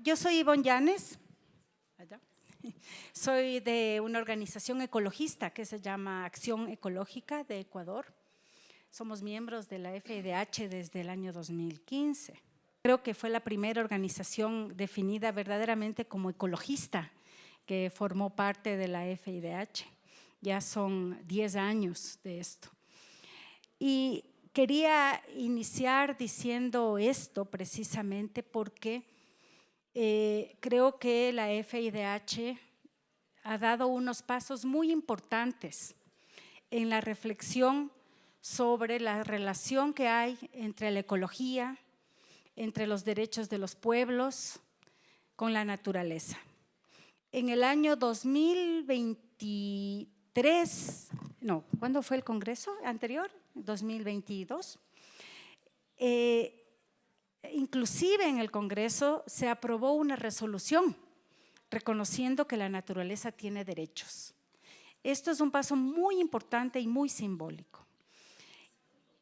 Yo soy Ivonne Llanes, soy de una organización ecologista que se llama Acción Ecológica de Ecuador. Somos miembros de la FIDH desde el año 2015. Creo que fue la primera organización definida verdaderamente como ecologista que formó parte de la FIDH. Ya son 10 años de esto. Y quería iniciar diciendo esto precisamente porque creo que la FIDH ha dado unos pasos muy importantes en la reflexión sobre la relación que hay entre la ecología, entre los derechos de los pueblos, con la naturaleza. En el año 2023, no, ¿cuándo fue el congreso anterior? 2022. Inclusive en el Congreso se aprobó una resolución reconociendo que la naturaleza tiene derechos. Esto es un paso muy importante y muy simbólico.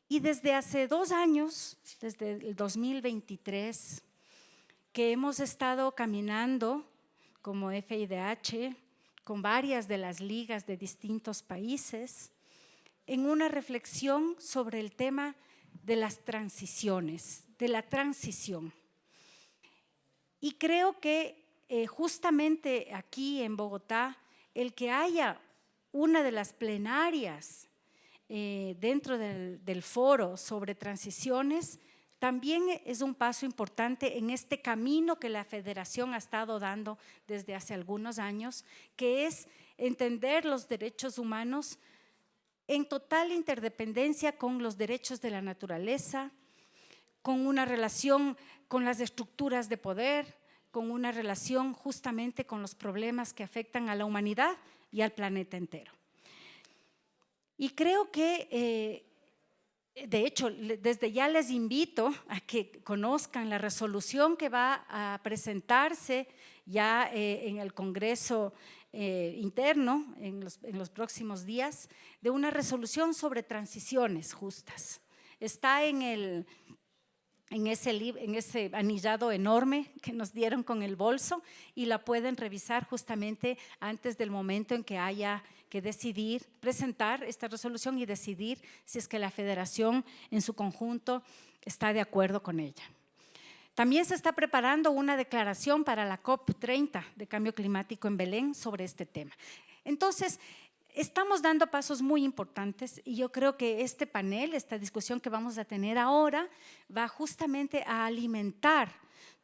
Y desde hace 2 años, desde el 2023, que hemos estado caminando como FIDH con varias de las ligas de distintos países en una reflexión sobre el tema de las transiciones, de la transición. Y creo que justamente aquí en Bogotá, el que haya una de las plenarias dentro del foro sobre transiciones también es un paso importante en este camino que la Federación ha estado dando desde hace algunos años, que es entender los derechos humanos en total interdependencia con los derechos de la naturaleza, con una relación con las estructuras de poder, con una relación justamente con los problemas que afectan a la humanidad y al planeta entero. Y creo que, de hecho, desde ya les invito a que conozcan la resolución que va a presentarse ya en el Congreso interno en los próximos días, de una resolución sobre transiciones justas. Está en ese anillado enorme que nos dieron con el bolso y la pueden revisar justamente antes del momento en que haya que decidir, presentar esta resolución y decidir si es que la Federación en su conjunto está de acuerdo con ella. También se está preparando una declaración para la COP30 de cambio climático en Belén sobre este tema. Entonces, estamos dando pasos muy importantes y yo creo que este panel, esta discusión que vamos a tener ahora, va justamente a alimentar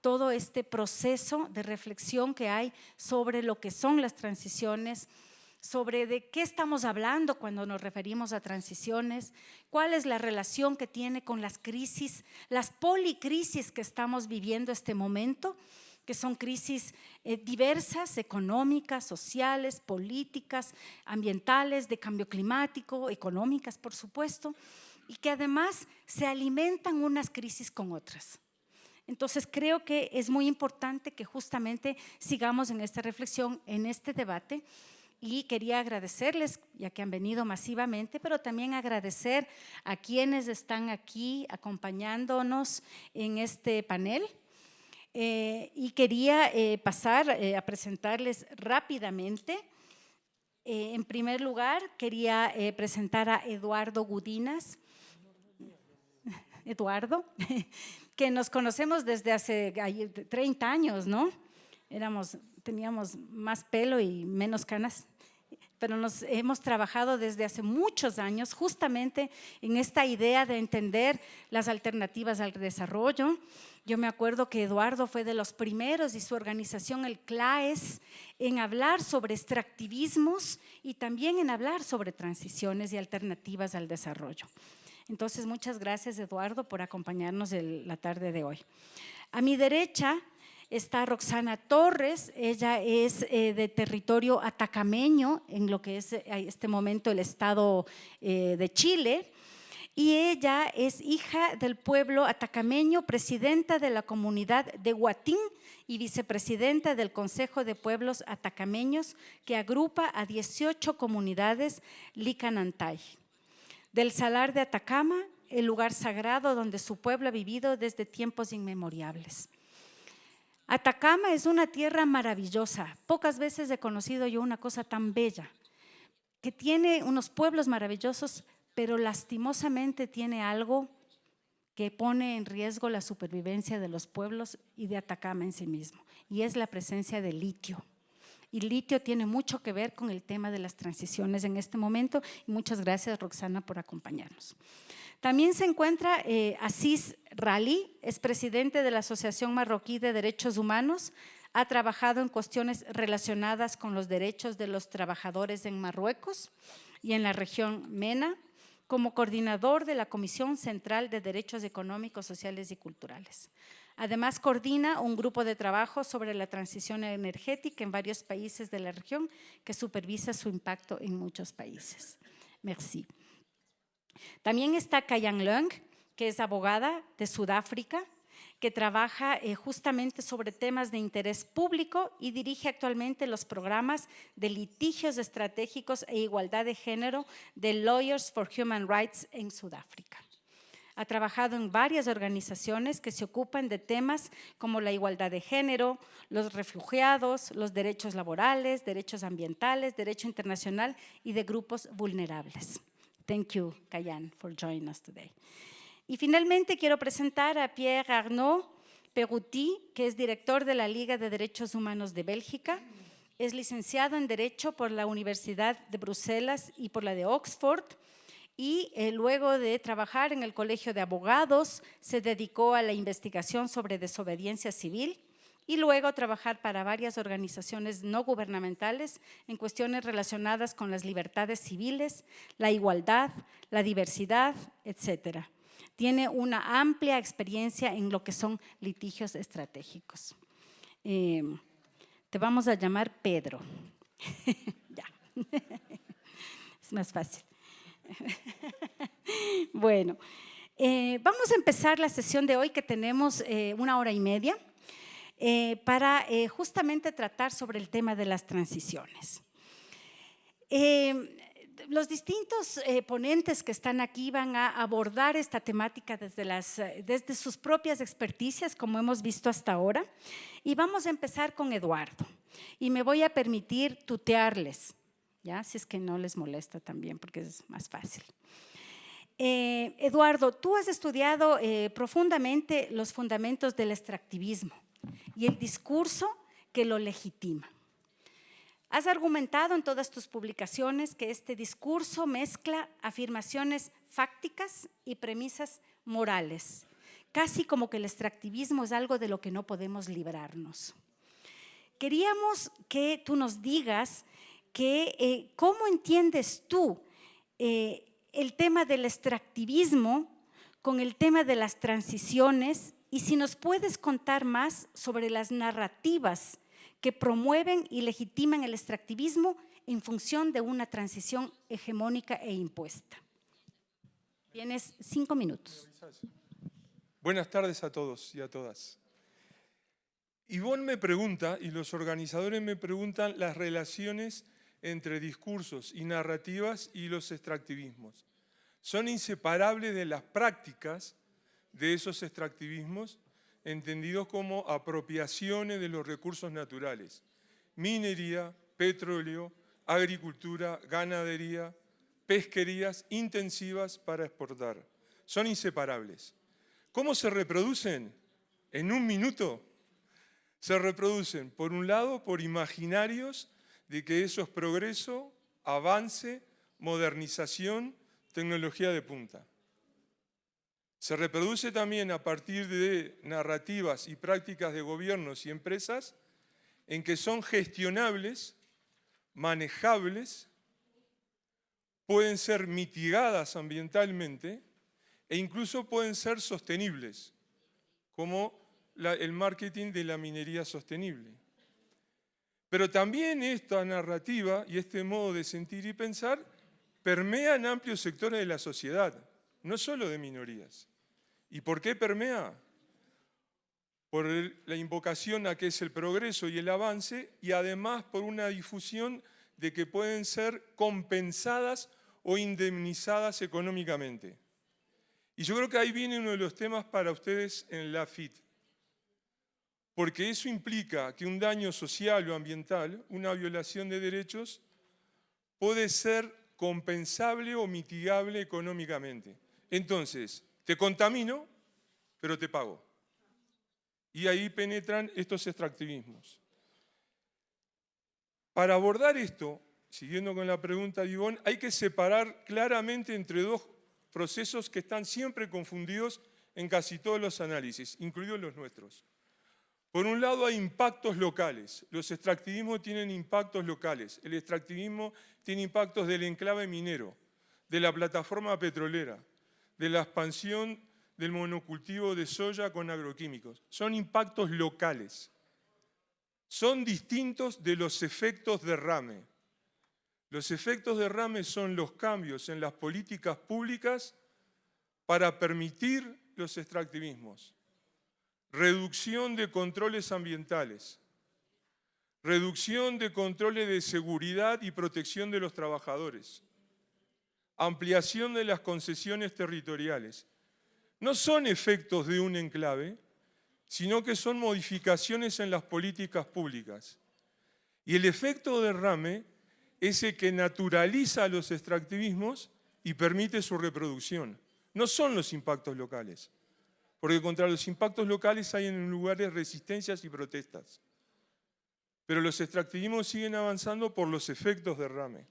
todo este proceso de reflexión que hay sobre lo que son las transiciones, sobre de qué estamos hablando cuando nos referimos a transiciones, cuál es la relación que tiene con las crisis, las policrisis que estamos viviendo este momento, que son crisis diversas, económicas, sociales, políticas, ambientales, de cambio climático, económicas, por supuesto, y que además se alimentan unas crisis con otras. Entonces, creo que es muy importante que justamente sigamos en esta reflexión, en este debate, y quería agradecerles, ya que han venido masivamente, pero también agradecer a quienes están aquí acompañándonos en este panel. Y quería pasar a presentarles rápidamente. En primer lugar, quería presentar a Eduardo Gudinas. Eduardo, que nos conocemos desde hace 30 años, ¿no? Teníamos más pelo y menos canas, pero hemos trabajado desde hace muchos años justamente en esta idea de entender las alternativas al desarrollo. Yo me acuerdo que Eduardo fue de los primeros y su organización, el CLAES, en hablar sobre extractivismos y también en hablar sobre transiciones y alternativas al desarrollo. Entonces, muchas gracias, Eduardo, por acompañarnos la tarde de hoy. A mi derecha está Roxana Torres, ella es de territorio atacameño, en lo que es en este momento el estado de Chile, y ella es hija del pueblo atacameño, presidenta de la comunidad de Huatín y vicepresidenta del Consejo de Pueblos Atacameños, que agrupa a 18 comunidades Licanantay. Del Salar de Atacama, el lugar sagrado donde su pueblo ha vivido desde tiempos inmemorables. Atacama es una tierra maravillosa. Pocas veces he conocido yo una cosa tan bella, que tiene unos pueblos maravillosos, pero lastimosamente tiene algo que pone en riesgo la supervivencia de los pueblos y de Atacama en sí mismo, y es la presencia de litio. Y litio tiene mucho que ver con el tema de las transiciones en este momento. Y muchas gracias, Roxana, por acompañarnos. También se encuentra Aziz Rali, es presidente de la Asociación Marroquí de Derechos Humanos. Ha trabajado en cuestiones relacionadas con los derechos de los trabajadores en Marruecos y en la región MENA, como coordinador de la Comisión Central de Derechos Económicos, Sociales y Culturales. Además, coordina un grupo de trabajo sobre la transición energética en varios países de la región que supervisa su impacto en muchos países. Merci. También está Kayan Leung, que es abogada de Sudáfrica, que trabaja justamente sobre temas de interés público y dirige actualmente los programas de litigios estratégicos e igualdad de género de Lawyers for Human Rights en Sudáfrica. Ha trabajado en varias organizaciones que se ocupan de temas como la igualdad de género, los refugiados, los derechos laborales, derechos ambientales, derecho internacional y de grupos vulnerables. Thank you, Kayan, for joining us today. Y finalmente quiero presentar a Pierre Arnaud Perouty, que es director de la Liga de Derechos Humanos de Bélgica. Es licenciado en Derecho por la Universidad de Bruselas y por la de Oxford. Y luego de trabajar en el Colegio de Abogados, se dedicó a la investigación sobre desobediencia civil y luego trabajar para varias organizaciones no gubernamentales en cuestiones relacionadas con las libertades civiles, la igualdad, la diversidad, etcétera. Tiene una amplia experiencia en lo que son litigios estratégicos. Te vamos a llamar Pedro. Ya, es más fácil. Bueno, vamos a empezar la sesión de hoy, que tenemos 1 hora y media, para justamente tratar sobre el tema de las transiciones. Los distintos ponentes que están aquí van a abordar esta temática desde sus propias experticias, como hemos visto hasta ahora, y vamos a empezar con Eduardo. Y me voy a permitir tutearles, ¿ya? Si es que no les molesta también, porque es más fácil. Eduardo, tú has estudiado profundamente los fundamentos del extractivismo y el discurso que lo legitima. Has argumentado en todas tus publicaciones que este discurso mezcla afirmaciones fácticas y premisas morales, casi como que el extractivismo es algo de lo que no podemos librarnos. Queríamos que tú nos digas cómo entiendes tú el tema del extractivismo con el tema de las transiciones, y si nos puedes contar más sobre las narrativas que promueven y legitiman el extractivismo en función de una transición hegemónica e impuesta. Tienes 5 minutos. Buenas tardes a todos y a todas. Ivonne me pregunta, y los organizadores me preguntan, las relaciones entre discursos y narrativas y los extractivismos. ¿Son inseparables de las prácticas de esos extractivismos, entendidos como apropiaciones de los recursos naturales? Minería, petróleo, agricultura, ganadería, pesquerías intensivas para exportar. Son inseparables. ¿Cómo se reproducen? En 1 minuto. Se reproducen, por un lado, por imaginarios de que eso es progreso, avance, modernización, tecnología de punta. Se reproduce también a partir de narrativas y prácticas de gobiernos y empresas en que son gestionables, manejables, pueden ser mitigadas ambientalmente e incluso pueden ser sostenibles, como el marketing de la minería sostenible. Pero también esta narrativa y este modo de sentir y pensar permean amplios sectores de la sociedad, no solo de minorías. ¿Y por qué permea? Por la invocación a que es el progreso y el avance, y además por una difusión de que pueden ser compensadas o indemnizadas económicamente. Y yo creo que ahí viene uno de los temas para ustedes en la FIT. porque eso implica que un daño social o ambiental, una violación de derechos, puede ser compensable o mitigable económicamente. Entonces, te contamino, pero te pago. Y ahí penetran estos extractivismos. Para abordar esto, siguiendo con la pregunta de Ivonne, hay que separar claramente entre dos procesos que están siempre confundidos en casi todos los análisis, incluidos los nuestros. Por un lado hay impactos locales. Los extractivismos tienen impactos locales. El extractivismo tiene impactos del enclave minero, de la plataforma petrolera, de la expansión del monocultivo de soya con agroquímicos. Son impactos locales. Son distintos de los efectos derrame. Los efectos derrame son los cambios en las políticas públicas para permitir los extractivismos. Reducción de controles ambientales, reducción de controles de seguridad y protección de los trabajadores, ampliación de las concesiones territoriales. No son efectos de un enclave, sino que son modificaciones en las políticas públicas. Y el efecto derrame es el que naturaliza los extractivismos y permite su reproducción. No son los impactos locales, porque contra los impactos locales hay en lugares resistencias y protestas. Pero los extractivismos siguen avanzando por los efectos derrame.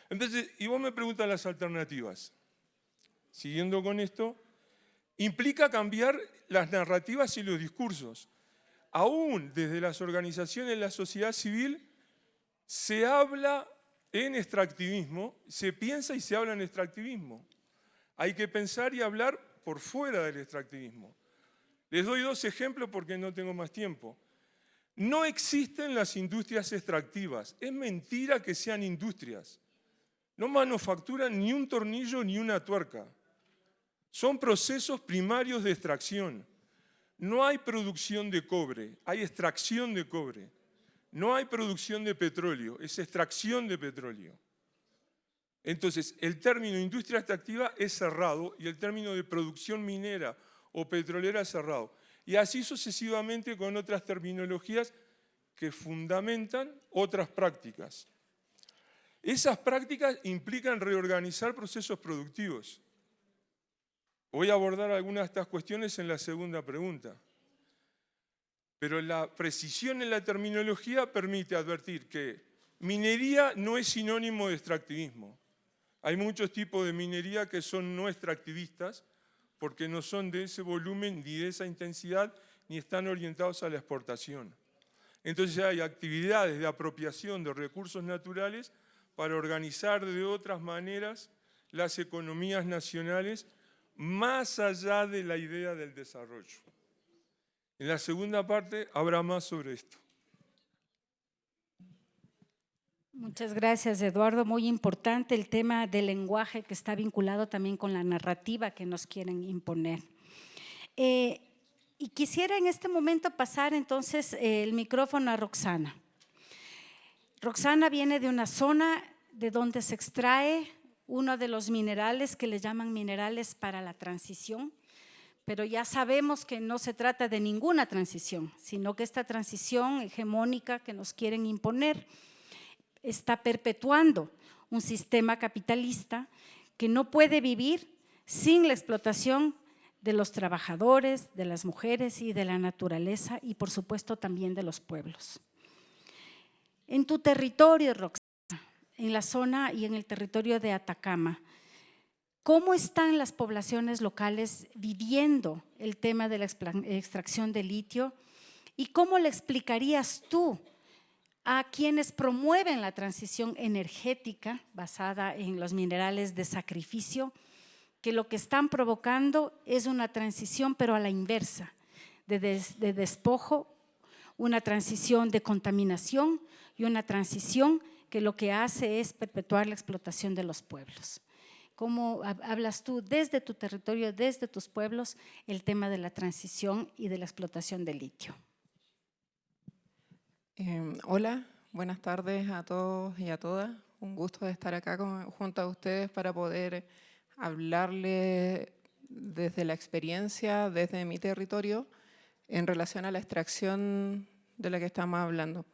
Entonces, y vos me preguntas las alternativas. Siguiendo con esto, implica cambiar las narrativas y los discursos. Aún desde las organizaciones de la sociedad civil se habla en extractivismo, se piensa y se habla en extractivismo. Hay que pensar y hablar por fuera del extractivismo. Les doy dos ejemplos porque no tengo más tiempo. No existen las industrias extractivas. Es mentira que sean industrias. No manufacturan ni un tornillo ni una tuerca. Son procesos primarios de extracción. No hay producción de cobre, hay extracción de cobre. No hay producción de petróleo, es extracción de petróleo. Entonces, el término industria extractiva es cerrado y el término de producción minera o petrolera es cerrado. Y así sucesivamente con otras terminologías que fundamentan otras prácticas. Esas prácticas implican reorganizar procesos productivos. Voy a abordar algunas de estas cuestiones en la segunda pregunta. Pero la precisión en la terminología permite advertir que minería no es sinónimo de extractivismo. Hay muchos tipos de minería que son no extractivistas porque no son de ese volumen ni de esa intensidad ni están orientados a la exportación. Entonces hay actividades de apropiación de recursos naturales para organizar de otras maneras las economías nacionales más allá de la idea del desarrollo. En la segunda parte habrá más sobre esto. Muchas gracias, Eduardo. Muy importante el tema del lenguaje que está vinculado también con la narrativa que nos quieren imponer. Y quisiera en este momento pasar entonces el micrófono a Roxana. Roxana viene de una zona de donde se extrae uno de los minerales que le llaman minerales para la transición, pero ya sabemos que no se trata de ninguna transición, sino que esta transición hegemónica que nos quieren imponer está perpetuando un sistema capitalista que no puede vivir sin la explotación de los trabajadores, de las mujeres y de la naturaleza y por supuesto también de los pueblos. En tu territorio, Roxana, en la zona y en el territorio de Atacama, ¿cómo están las poblaciones locales viviendo el tema de la extracción de litio? ¿Y cómo le explicarías tú a quienes promueven la transición energética basada en los minerales de sacrificio, que lo que están provocando es una transición pero a la inversa, de despojo, una transición de contaminación y una transición que lo que hace es perpetuar la explotación de los pueblos? ¿Cómo hablas tú desde tu territorio, desde tus pueblos, el tema de la transición y de la explotación del litio? Hola, buenas tardes a todos y a todas. Un gusto de estar acá junto a ustedes para poder hablarles desde la experiencia, desde mi territorio, en relación a la extracción de la que estamos hablando.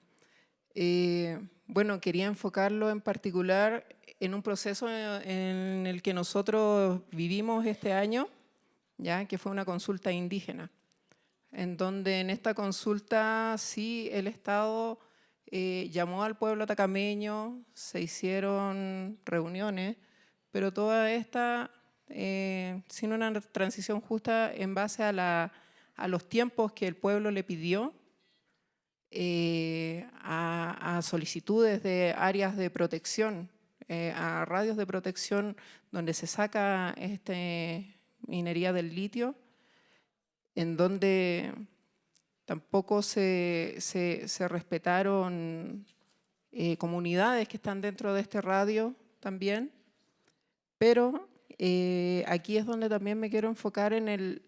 Bueno, quería enfocarlo en particular en un proceso en el que nosotros vivimos este año, ya que fue una consulta indígena, en donde en esta consulta sí el Estado llamó al pueblo atacameño, se hicieron reuniones, pero toda esta sin una transición justa en base a los tiempos que el pueblo le pidió, a solicitudes de áreas de protección, a radios de protección donde se saca minería del litio, en donde tampoco se respetaron comunidades que están dentro de este radio también, pero aquí es donde también me quiero enfocar en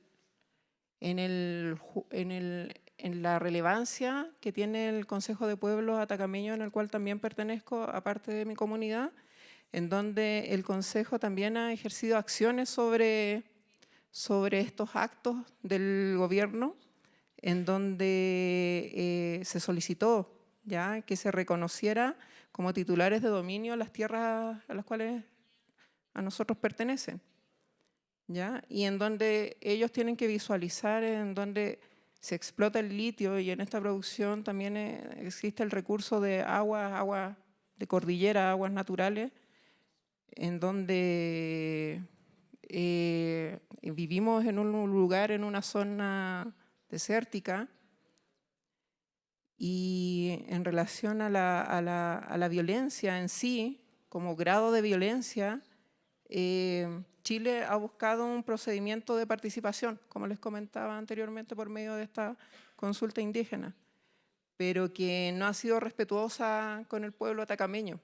la relevancia que tiene el Consejo de Pueblos Atacameño, en el cual también pertenezco, aparte de mi comunidad, en donde el Consejo también ha ejercido acciones sobre estos actos del gobierno, en donde se solicitó ya que se reconociera como titulares de dominio las tierras a las cuales a nosotros pertenecen, ¿ya? Y en donde ellos tienen que visualizar en donde se explota el litio, y en esta producción también existe el recurso de agua de cordillera, aguas naturales, en donde vivimos en un lugar, en una zona desértica, y en relación a la violencia en sí, como grado de violencia, Chile ha buscado un procedimiento de participación, como les comentaba anteriormente, por medio de esta consulta indígena, pero que no ha sido respetuosa con el pueblo atacameño,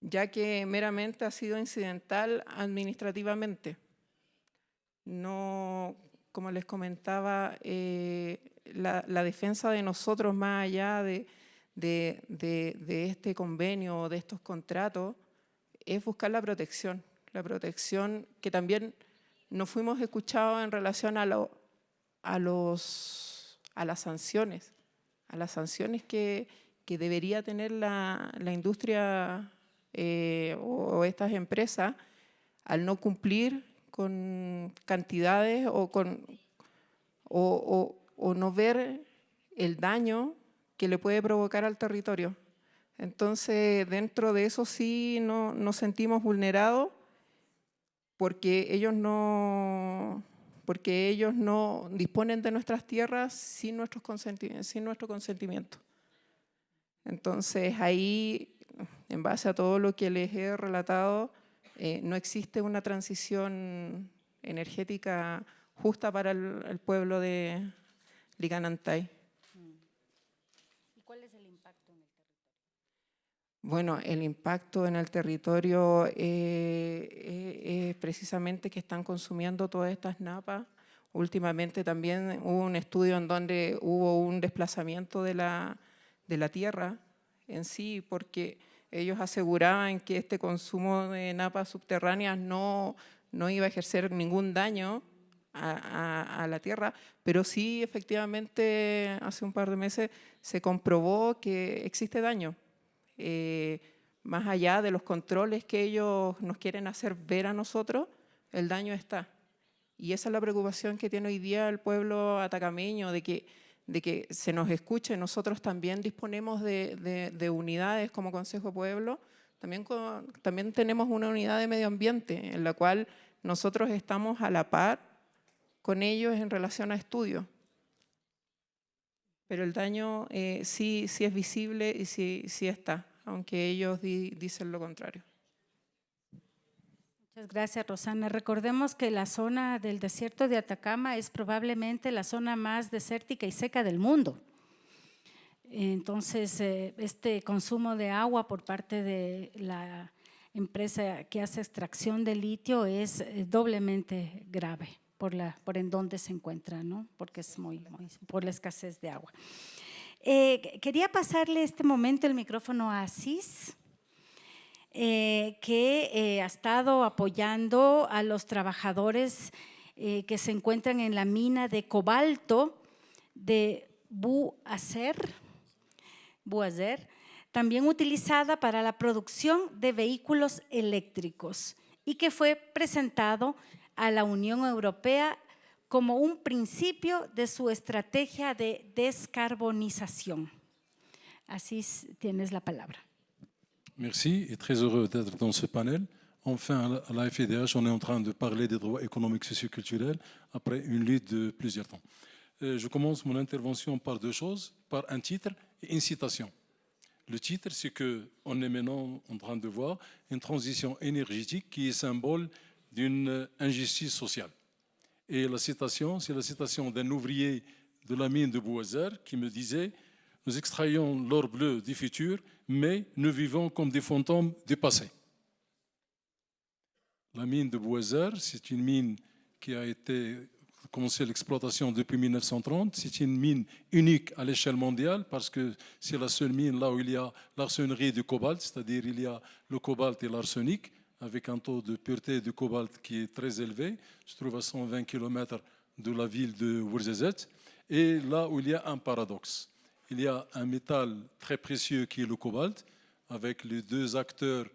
ya que meramente ha sido incidental administrativamente. No, como les comentaba, la defensa de nosotros, más allá de este convenio o de estos contratos, es buscar la protección que también no fuimos escuchados en relación a las sanciones que debería tener la industria o estas empresas al no cumplir con cantidades o no ver el daño que le puede provocar al territorio. Entonces, dentro de eso sí nos sentimos vulnerados porque ellos no disponen de nuestras tierras sin nuestro consentimiento. Entonces, ahí, en base a todo lo que les he relatado, no existe una transición energética justa para el pueblo de Licanantay. ¿Y cuál es el impacto en el territorio? Bueno, el impacto en el territorio es precisamente que están consumiendo todas estas napas. Últimamente también hubo un estudio en donde hubo un desplazamiento de la tierra en sí, porque ellos aseguraban que este consumo de napas subterráneas no iba a ejercer ningún daño a la tierra, pero sí, efectivamente, hace un par de meses se comprobó que existe daño. Más allá de los controles que ellos nos quieren hacer ver a nosotros, el daño está. Y esa es la preocupación que tiene hoy día el pueblo atacameño, de que se nos escuche. Nosotros también disponemos de unidades como Consejo Pueblo, también tenemos una unidad de medio ambiente en la cual nosotros estamos a la par con ellos en relación a estudios. Pero el daño sí es visible y sí está, aunque ellos dicen lo contrario. Muchas gracias, Rosana. Recordemos que la zona del desierto de Atacama es probablemente la zona más desértica y seca del mundo. Entonces, este consumo de agua por parte de la empresa que hace extracción de litio es doblemente grave por en dónde se encuentra, ¿no? Porque es por la escasez de agua. Quería pasarle este momento el micrófono a Asís, que ha estado apoyando a los trabajadores que se encuentran en la mina de cobalto de Bouazer, también utilizada para la producción de vehículos eléctricos y que fue presentado a la Unión Europea como un principio de su estrategia de descarbonización. Así tienes la palabra. Merci et très heureux d'être dans ce panel. Enfin, à la FIDH, on est en train de parler des droits économiques et socioculturels après une lutte de plusieurs temps. Je commence mon intervention par deux choses, par un titre et une citation. Le titre, c'est qu'on est maintenant en train de voir une transition énergétique qui est symbole d'une injustice sociale. Et la citation, c'est la citation d'un ouvrier de la mine de Bouazer qui me disait « Nous extrayons l'or bleu du futur, mais nous vivons comme des fantômes du passé. » La mine de Bouazer, c'est une mine qui a été commencé l'exploitation depuis 1930. C'est une mine unique à l'échelle mondiale parce que c'est la seule mine là où il y a l'arsennerie du cobalt, c'est-à-dire il y a le cobalt et l'arsenic, avec un taux de pureté du cobalt qui est très élevé, se trouve à 120 km de la ville de Ouarzazate. Et là où il y a un paradoxe, il y a un métal très précieux qui est le cobalt, avec les deux acteurs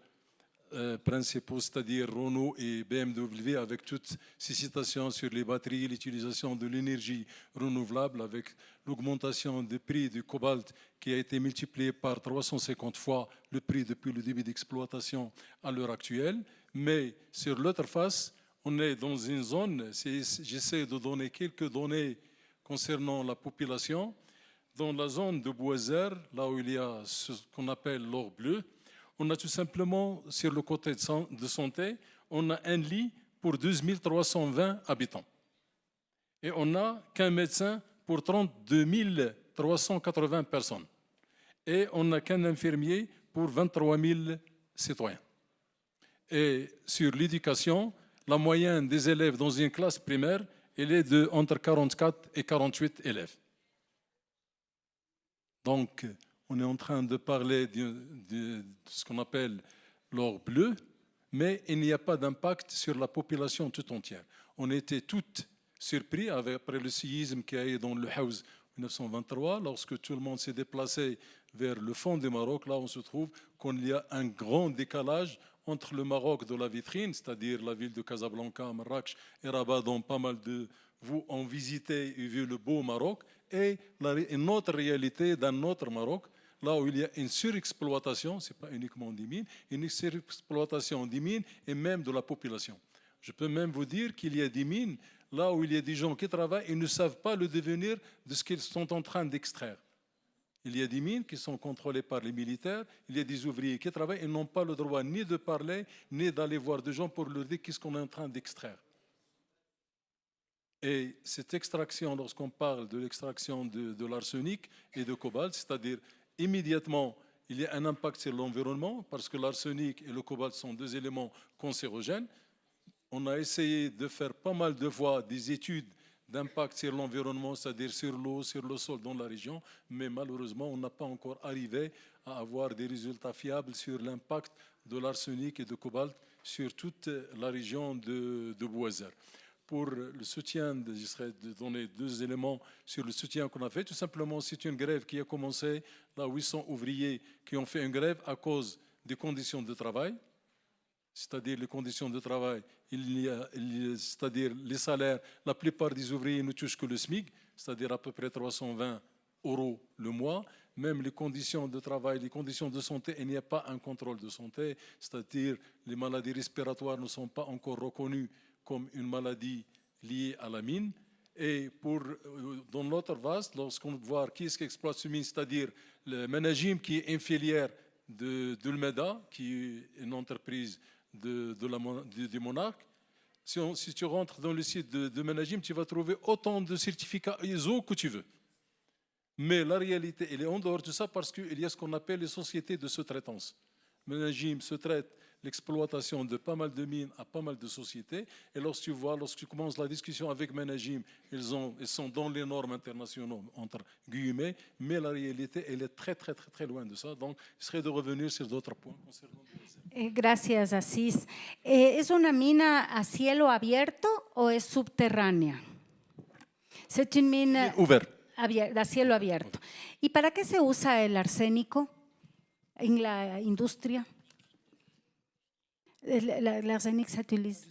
principaux, c'est-à-dire Renault et BMW, avec toutes ces citations sur les batteries, l'utilisation de l'énergie renouvelable, avec l'augmentation des prix du cobalt qui a été multiplié par 350 fois le prix depuis le début d'exploitation à l'heure actuelle. Mais sur l'autre face, on est dans une zone, j'essaie de donner quelques données concernant la population. Dans la zone de Bouazer, là où il y a ce qu'on appelle l'or bleu, on a tout simplement, sur le côté de santé, on a un lit pour 12 320 habitants. Et on n'a qu'un médecin pour 32 380 personnes. Et on n'a qu'un infirmier pour 23 000 citoyens. Et sur l'éducation, la moyenne des élèves dans une classe primaire, elle est de entre 44 et 48 élèves. Donc, on est en train de parler de ce qu'on appelle l'or bleu, mais il n'y a pas d'impact sur la population tout entière. On était tous surpris après le séisme qui a eu dans le Haouz en 1923, lorsque tout le monde s'est déplacé vers le fond du Maroc. Là, on se trouve qu'il y a un grand décalage entre le Maroc de la vitrine, c'est-à-dire la ville de Casablanca, Marrakech et Rabat, dont pas mal de vous ont visité et vu le beau Maroc, et une autre réalité d'un autre Maroc, là où il y a une surexploitation, ce n'est pas uniquement des mines, une surexploitation des mines et même de la population. Je peux même vous dire qu'il y a des mines, là où il y a des gens qui travaillent et ne savent pas le devenir de ce qu'ils sont en train d'extraire. Il y a des mines qui sont contrôlées par les militaires, il y a des ouvriers qui travaillent et n'ont pas le droit ni de parler, ni d'aller voir des gens pour leur dire qu'est-ce qu'on est en train d'extraire. Et cette extraction, lorsqu'on parle de l'extraction de l'arsenic et de cobalt, c'est-à-dire immédiatement, il y a un impact sur l'environnement parce que l'arsenic et le cobalt sont deux éléments cancérogènes. On a essayé de faire pas mal de fois des études d'impact sur l'environnement, c'est-à-dire sur l'eau, sur le sol dans la région, mais malheureusement, on n'a pas encore arrivé à avoir des résultats fiables sur l'impact de l'arsenic et du cobalt sur toute la région de Bouazer. Pour le soutien, j'essaierai de donner deux éléments sur le soutien qu'on a fait. Tout simplement, c'est une grève qui a commencé, là 800 ouvriers qui ont fait une grève à cause des conditions de travail, c'est-à-dire les conditions de travail, c'est-à-dire les salaires, la plupart des ouvriers ne touchent que le SMIC, c'est-à-dire à peu près 320 € le mois. Même les conditions de travail, les conditions de santé, il n'y a pas un contrôle de santé, c'est-à-dire les maladies respiratoires ne sont pas encore reconnues comme une maladie liée à la mine. Et dans l'autre vase, lorsqu'on voit qui est-ce qui exploite ce mine, c'est-à-dire le Managim qui est une filière de l'Meda, qui est une entreprise du monarque. Si tu rentres dans le site de Managim, tu vas trouver autant de certificats ISO que tu veux. Mais la réalité, elle est en dehors de ça parce qu'il y a ce qu'on appelle les sociétés de sous-traitance. Managim se traite l'exploitation de pas mal de mines à pas mal de sociétés. Et lorsque tu commences la discussion avec Menagim, ils sont dans les normes internationales, entre guillemets, mais la réalité, elle est très, très, très, très loin de ça. Donc, il serait de revenir sur d'autres points concernant le Gracias, Asís. ¿Es una mina a cielo abierto o es subterránea? C'est une mine ouvert. a cielo abierto. ¿Y para qué se usa el arsénico en la industria? L'arsenic s'utilise.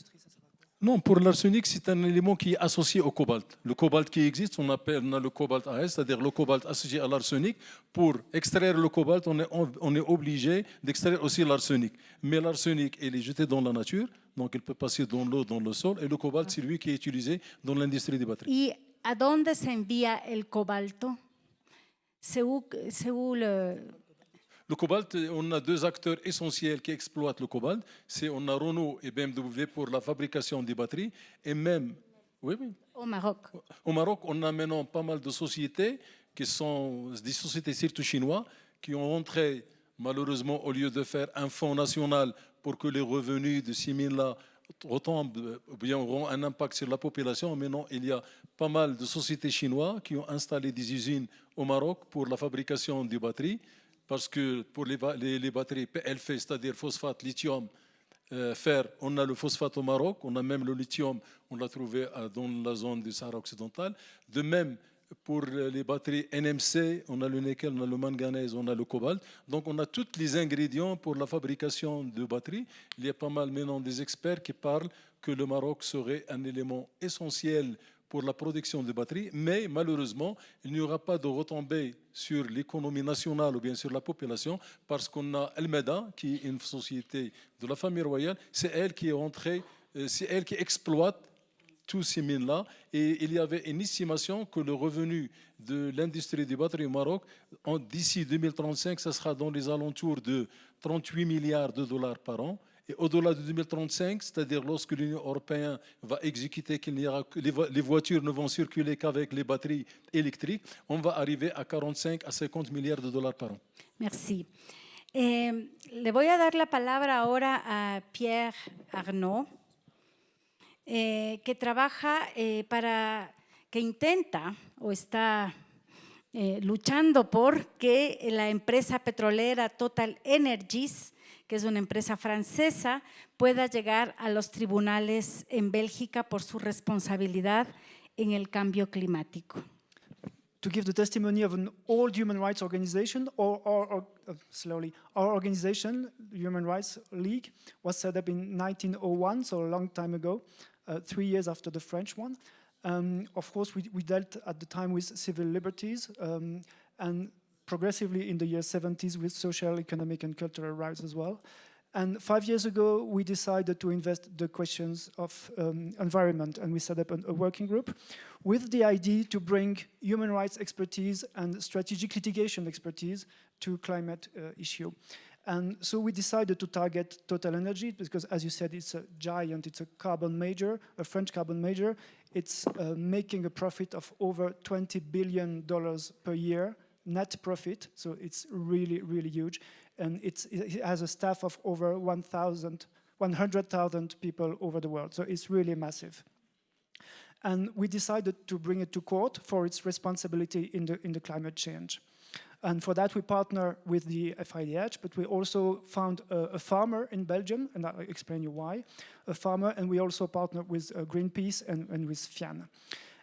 Non, pour l'arsenic, c'est un élément qui est associé au cobalt. Le cobalt qui existe, on a le cobalt AS, c'est-à-dire le cobalt associé à l'arsenic. Pour extraire le cobalt, on est obligé d'extraire aussi l'arsenic. Mais l'arsenic, il est jeté dans la nature, donc il peut passer dans l'eau, dans le sol, et le cobalt, c'est lui qui est utilisé dans l'industrie des batteries. ¿Y a dónde se envía el cobalto? Le cobalt, on a deux acteurs essentiels qui exploitent le cobalt. On a Renault et BMW pour la fabrication des batteries. Et même, oui. Au Maroc. Au Maroc, on a maintenant pas mal de sociétés qui sont des sociétés surtout chinoises qui ont entré, malheureusement, au lieu de faire un fonds national pour que les revenus de ces mines-là retombent ou bien auront un impact sur la population. Maintenant, il y a pas mal de sociétés chinoises qui ont installé des usines au Maroc pour la fabrication des batteries. Parce que pour les batteries PLF, c'est-à-dire phosphate, lithium, fer, on a le phosphate au Maroc, on a même le lithium, on l'a trouvé dans la zone du Sahara occidental. De même, pour les batteries NMC, on a le nickel, on a le manganèse, on a le cobalt. Donc on a tous les ingrédients pour la fabrication de batteries. Il y a pas mal maintenant des experts qui parlent que le Maroc serait un élément essentiel pour la production de batteries, mais malheureusement, il n'y aura pas de retombées sur l'économie nationale ou bien sur la population, parce qu'on a Elmeda, qui est une société de la famille royale, c'est elle qui est entrée, c'est elle qui exploite tous ces mines-là, et il y avait une estimation que le revenu de l'industrie des batteries au Maroc, d'ici 2035, ce sera dans les alentours de 38 milliards de dollars par an. Et au-delà de 2035, c'est-à-dire lorsque l'Union européenne va exécuter qu'il n'y aura que les voitures ne vont circuler qu'avec les batteries électriques, on va arriver à 45 à 50 milliards de dollars par an. Merci. Le voy a dar la palabra ahora a Pierre Arnaud, que trabaja que intenta o está luchando por que la empresa petrolera Total Energies, que es una empresa francesa, pueda llegar a los tribunales en Bélgica por su responsabilidad en el cambio climático. To give the testimony of an old human rights organization, our organization, Human Rights League, was set up in 1901, so a long time ago, 3 years after the French one. Of course, we dealt at the time with civil liberties and progressively in the year 70s with social, economic, and cultural rights as well. And 5 years ago, we decided to invest the questions of environment, and we set up a working group with the idea to bring human rights expertise and strategic litigation expertise to climate issue. And so we decided to target Total Energy because, as you said, it's a giant, it's a carbon major, a French carbon major. It's making a profit of over $20 billion per year, net profit, so it's really, really huge. And it has a staff of over 100,000 people over the world, so it's really massive. And we decided to bring it to court for its responsibility in the climate change. And for that, we partner with the FIDH, but we also found a farmer in Belgium, and I'll explain you why, a farmer, and we also partner with Greenpeace and with FIAN.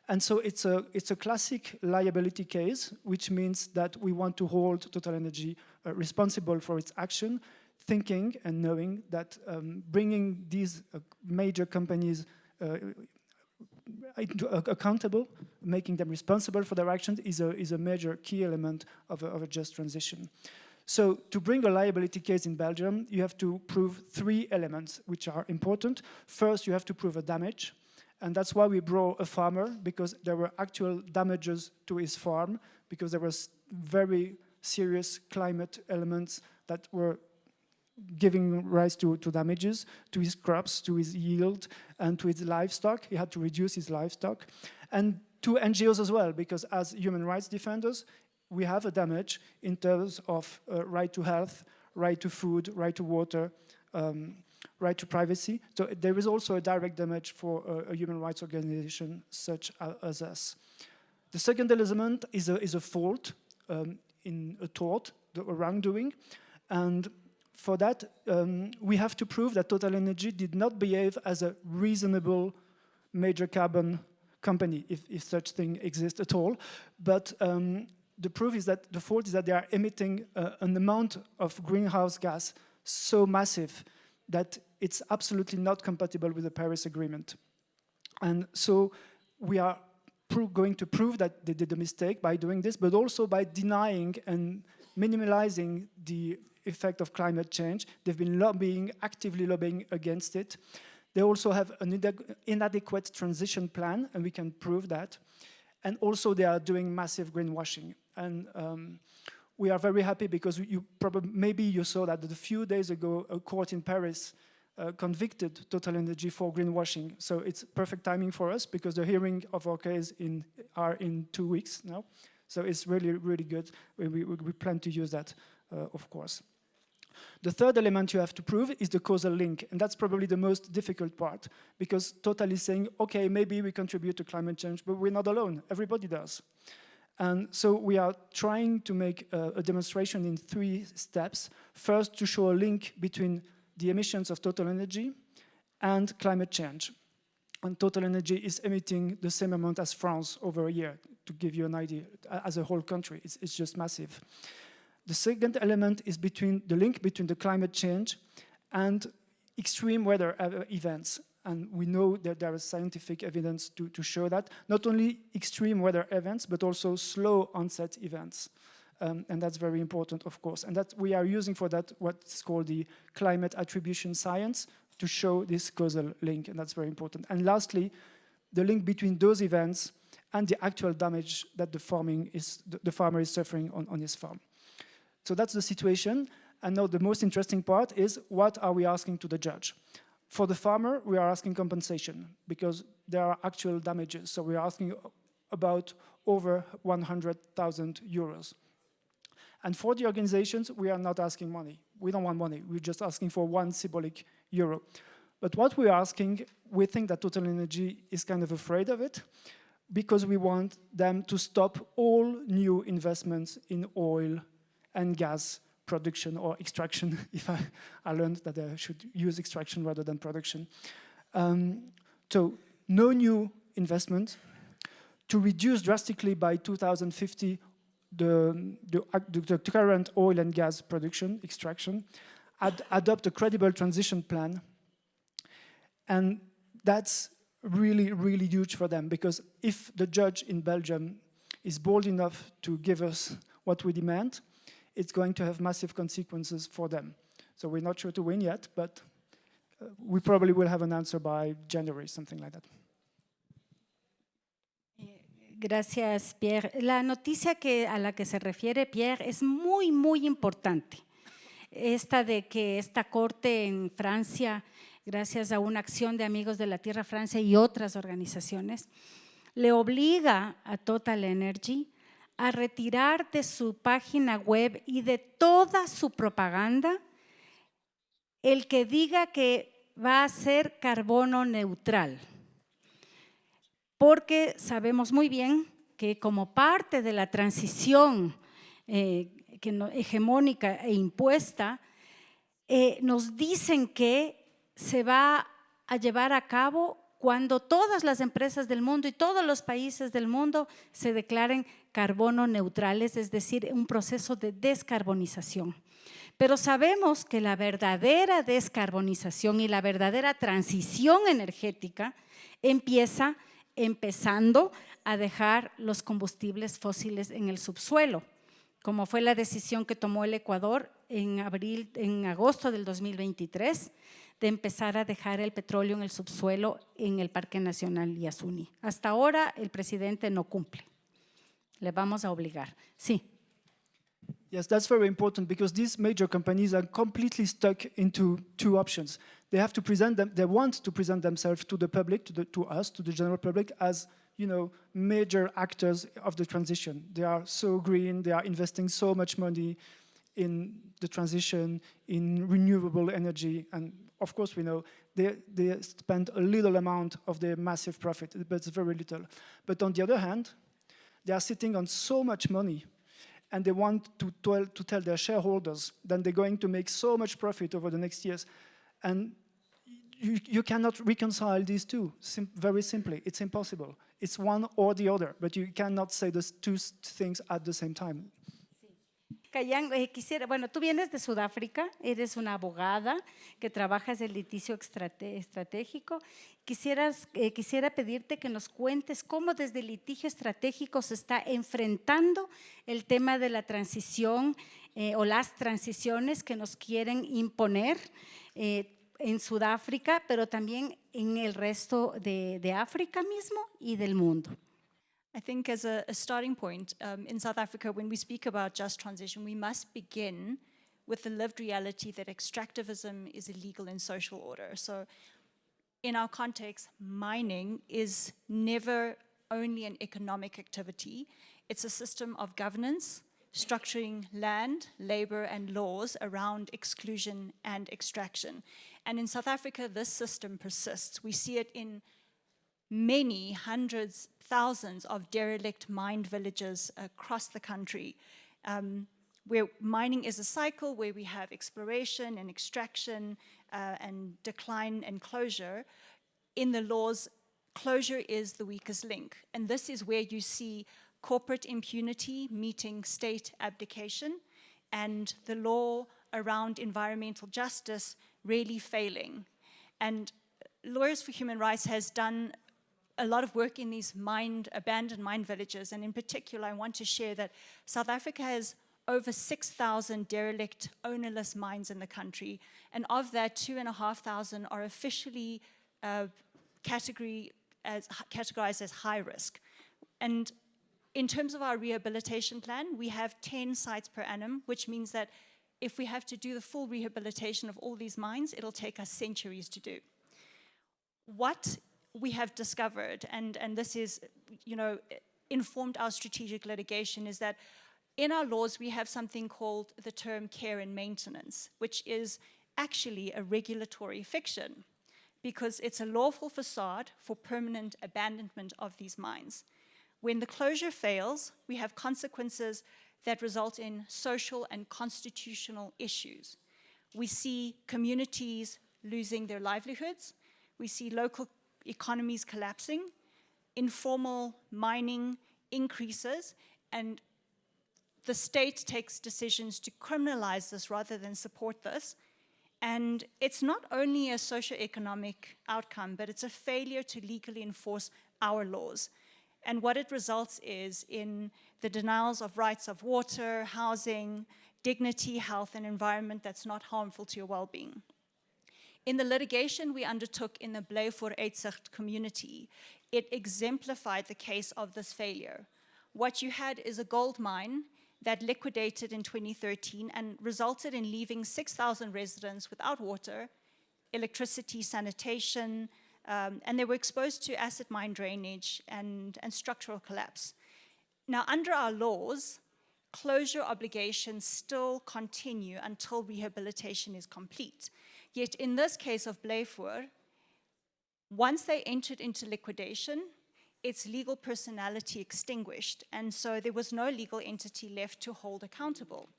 And so it's a classic liability case, which means that we want to hold Total Energy responsible for its action, thinking and knowing that bringing these major companies accountable, making them responsible for their actions is a major key element of a just transition. So to bring a liability case in Belgium, you have to prove 3 elements which are important. First, you have to prove a damage. And that's why we brought a farmer, because there were actual damages to his farm, because there was very serious climate elements that were giving rise to damages to his crops, to his yield, and to his livestock. He had to reduce his livestock. And to NGOs as well, because as human rights defenders, we have a damage in terms of right to health, right to food, right to water, right to privacy. So there is also a direct damage for a human rights organization such as us. The second element is a fault in a tort, a wrongdoing. And for that, we have to prove that TotalEnergies did not behave as a reasonable major carbon company, if such thing exists at all. But the proof is that the fault is that they are emitting an amount of greenhouse gas so massive that it's absolutely not compatible with the Paris Agreement. And so we are going to prove that they did a mistake by doing this, but also by denying and minimalizing the effect of climate change. They've been actively lobbying against it. They also have an inadequate transition plan, and we can prove that. And also they are doing massive greenwashing. And we are very happy because maybe you saw that a few days ago, a court in Paris convicted TotalEnergies for greenwashing. So it's perfect timing for us because the hearing of our case are in 2 weeks now. So it's really, really good. We plan to use that, of course. The third element you have to prove is the causal link, and that's probably the most difficult part, because Total is saying, okay, maybe we contribute to climate change, but we're not alone, everybody does. And so we are trying to make a demonstration in 3 steps. First, to show a link between the emissions of TotalEnergies and climate change. And TotalEnergies is emitting the same amount as France over a year, to give you an idea, as a whole country, it's just massive. The second element is the link between the climate change and extreme weather events. And we know that there is scientific evidence to show that. Not only extreme weather events, but also slow onset events. And that's very important, of course. And that we are using for that what's called the climate attribution science to show this causal link, and that's very important. And lastly, the link between those events and the actual damage that the farmer is suffering on his farm. So that's the situation. And now the most interesting part is, what are we asking to the judge? For the farmer, we are asking compensation because there are actual damages. So we are asking about over 100,000 euros. And for the organizations, we are not asking money. We don't want money. We're just asking for 1 symbolic euro. But what we're asking, we think that TotalEnergies is kind of afraid of it because we want them to stop all new investments in oil and gas production or extraction, if I learned that I should use extraction rather than production. So no new investment, to reduce drastically by 2050 the current oil and gas production, extraction, adopt a credible transition plan. And that's really, really huge for them, because if the judge in Belgium is bold enough to give us what we demand, it's going to have massive consequences for them. So we're not sure to win yet, but we probably will have an answer by January, something like that. Gracias, Pierre. La noticia a la que se refiere Pierre es muy, muy importante. Esta de que esta corte en Francia, gracias a una acción de Amigos de la Tierra Francia y otras organizaciones, le obliga a TotalEnergies a retirar de su página web y de toda su propaganda el que diga que va a ser carbono neutral. Porque sabemos muy bien que como parte de la transición hegemónica e impuesta, nos dicen que se va a llevar a cabo cuando todas las empresas del mundo y todos los países del mundo se declaren carbono neutrales, es decir, un proceso de descarbonización. Pero sabemos que la verdadera descarbonización y la verdadera transición energética empezando a dejar los combustibles fósiles en el subsuelo, como fue la decisión que tomó el Ecuador en agosto del 2023, de empezar a dejar el petróleo en el subsuelo en el Parque Nacional Yasuni. Hasta ahora el presidente no cumple. Le vamos a obligar. Sí. Yes, that's very important, because these major companies are completely stuck into 2 options. They have to present them. They want to present themselves to the public, to us, to the general public, as major actors of the transition. They are so green. They are investing so much money in the transition, in renewable energy, and of course we know they spend a little amount of their massive profit, but it's very little. But on the other hand, they are sitting on so much money, and they want to tell their shareholders that they're going to make so much profit over the next years. And you cannot reconcile these two, very simply. It's impossible. It's one or the other, but you cannot say those two things at the same time. Kayan, quisiera, bueno, tú vienes de Sudáfrica, eres una abogada que trabajas en litigio estratégico. Quisiera pedirte que nos cuentes cómo desde el litigio estratégico se está enfrentando el tema de la transición o las transiciones que nos quieren imponer en Sudáfrica, pero también en el resto de África mismo y del mundo. I think as a starting point, in South Africa, when we speak about just transition, we must begin with the lived reality that extractivism is illegal in social order. So in our context, mining is never only an economic activity. It's a system of governance, structuring land, labor, and laws around exclusion and extraction. And in South Africa, this system persists. We see it in many hundreds, thousands of derelict mined villages across the country, where mining is a cycle where we have exploration and extraction and decline and closure. In the laws, closure is the weakest link. And this is where you see corporate impunity meeting state abdication and the law around environmental justice really failing. And Lawyers for Human Rights has done a lot of work in these abandoned mine villages, and in particular, I want to share that South Africa has over 6,000 derelict, ownerless mines in the country, and of that, 2,500 are officially categorized as high risk. And in terms of our rehabilitation plan, we have 10 sites per annum, which means that if we have to do the full rehabilitation of all these mines, it'll take us centuries to do. What we have discovered, and this is, informed our strategic litigation, is that in our laws we have something called the term care and maintenance, which is actually a regulatory fiction because it's a lawful facade for permanent abandonment of these mines. When the closure fails, we have consequences that result in social and constitutional issues. We see communities losing their livelihoods. We see local economies collapsing, informal mining increases, and the state takes decisions to criminalize this rather than support this. And it's not only a socioeconomic outcome, but it's a failure to legally enforce our laws. And what it results is in the denials of rights of water, housing, dignity, health, and environment that's not harmful to your well-being. In the litigation we undertook in the Bly voor Uitzicht community, it exemplified the case of this failure. What you had is a gold mine that liquidated in 2013 and resulted in leaving 6,000 residents without water, electricity, sanitation, and they were exposed to acid mine drainage and structural collapse. Now, under our laws, closure obligations still continue until rehabilitation is complete. Yet in this case of Bly voor, once they entered into liquidation, its legal personality extinguished, and so there was no legal entity left to hold accountable.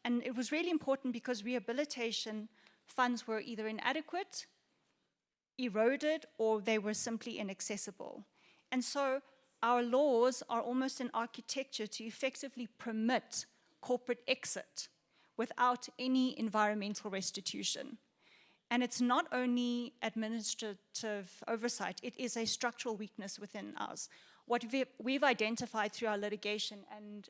And it was really important because rehabilitation funds were either inadequate, eroded, or they were simply inaccessible. And so our laws are almost an architecture to effectively permit corporate exit without any environmental restitution. And it's not only administrative oversight, it is a structural weakness within us. What we've identified through our litigation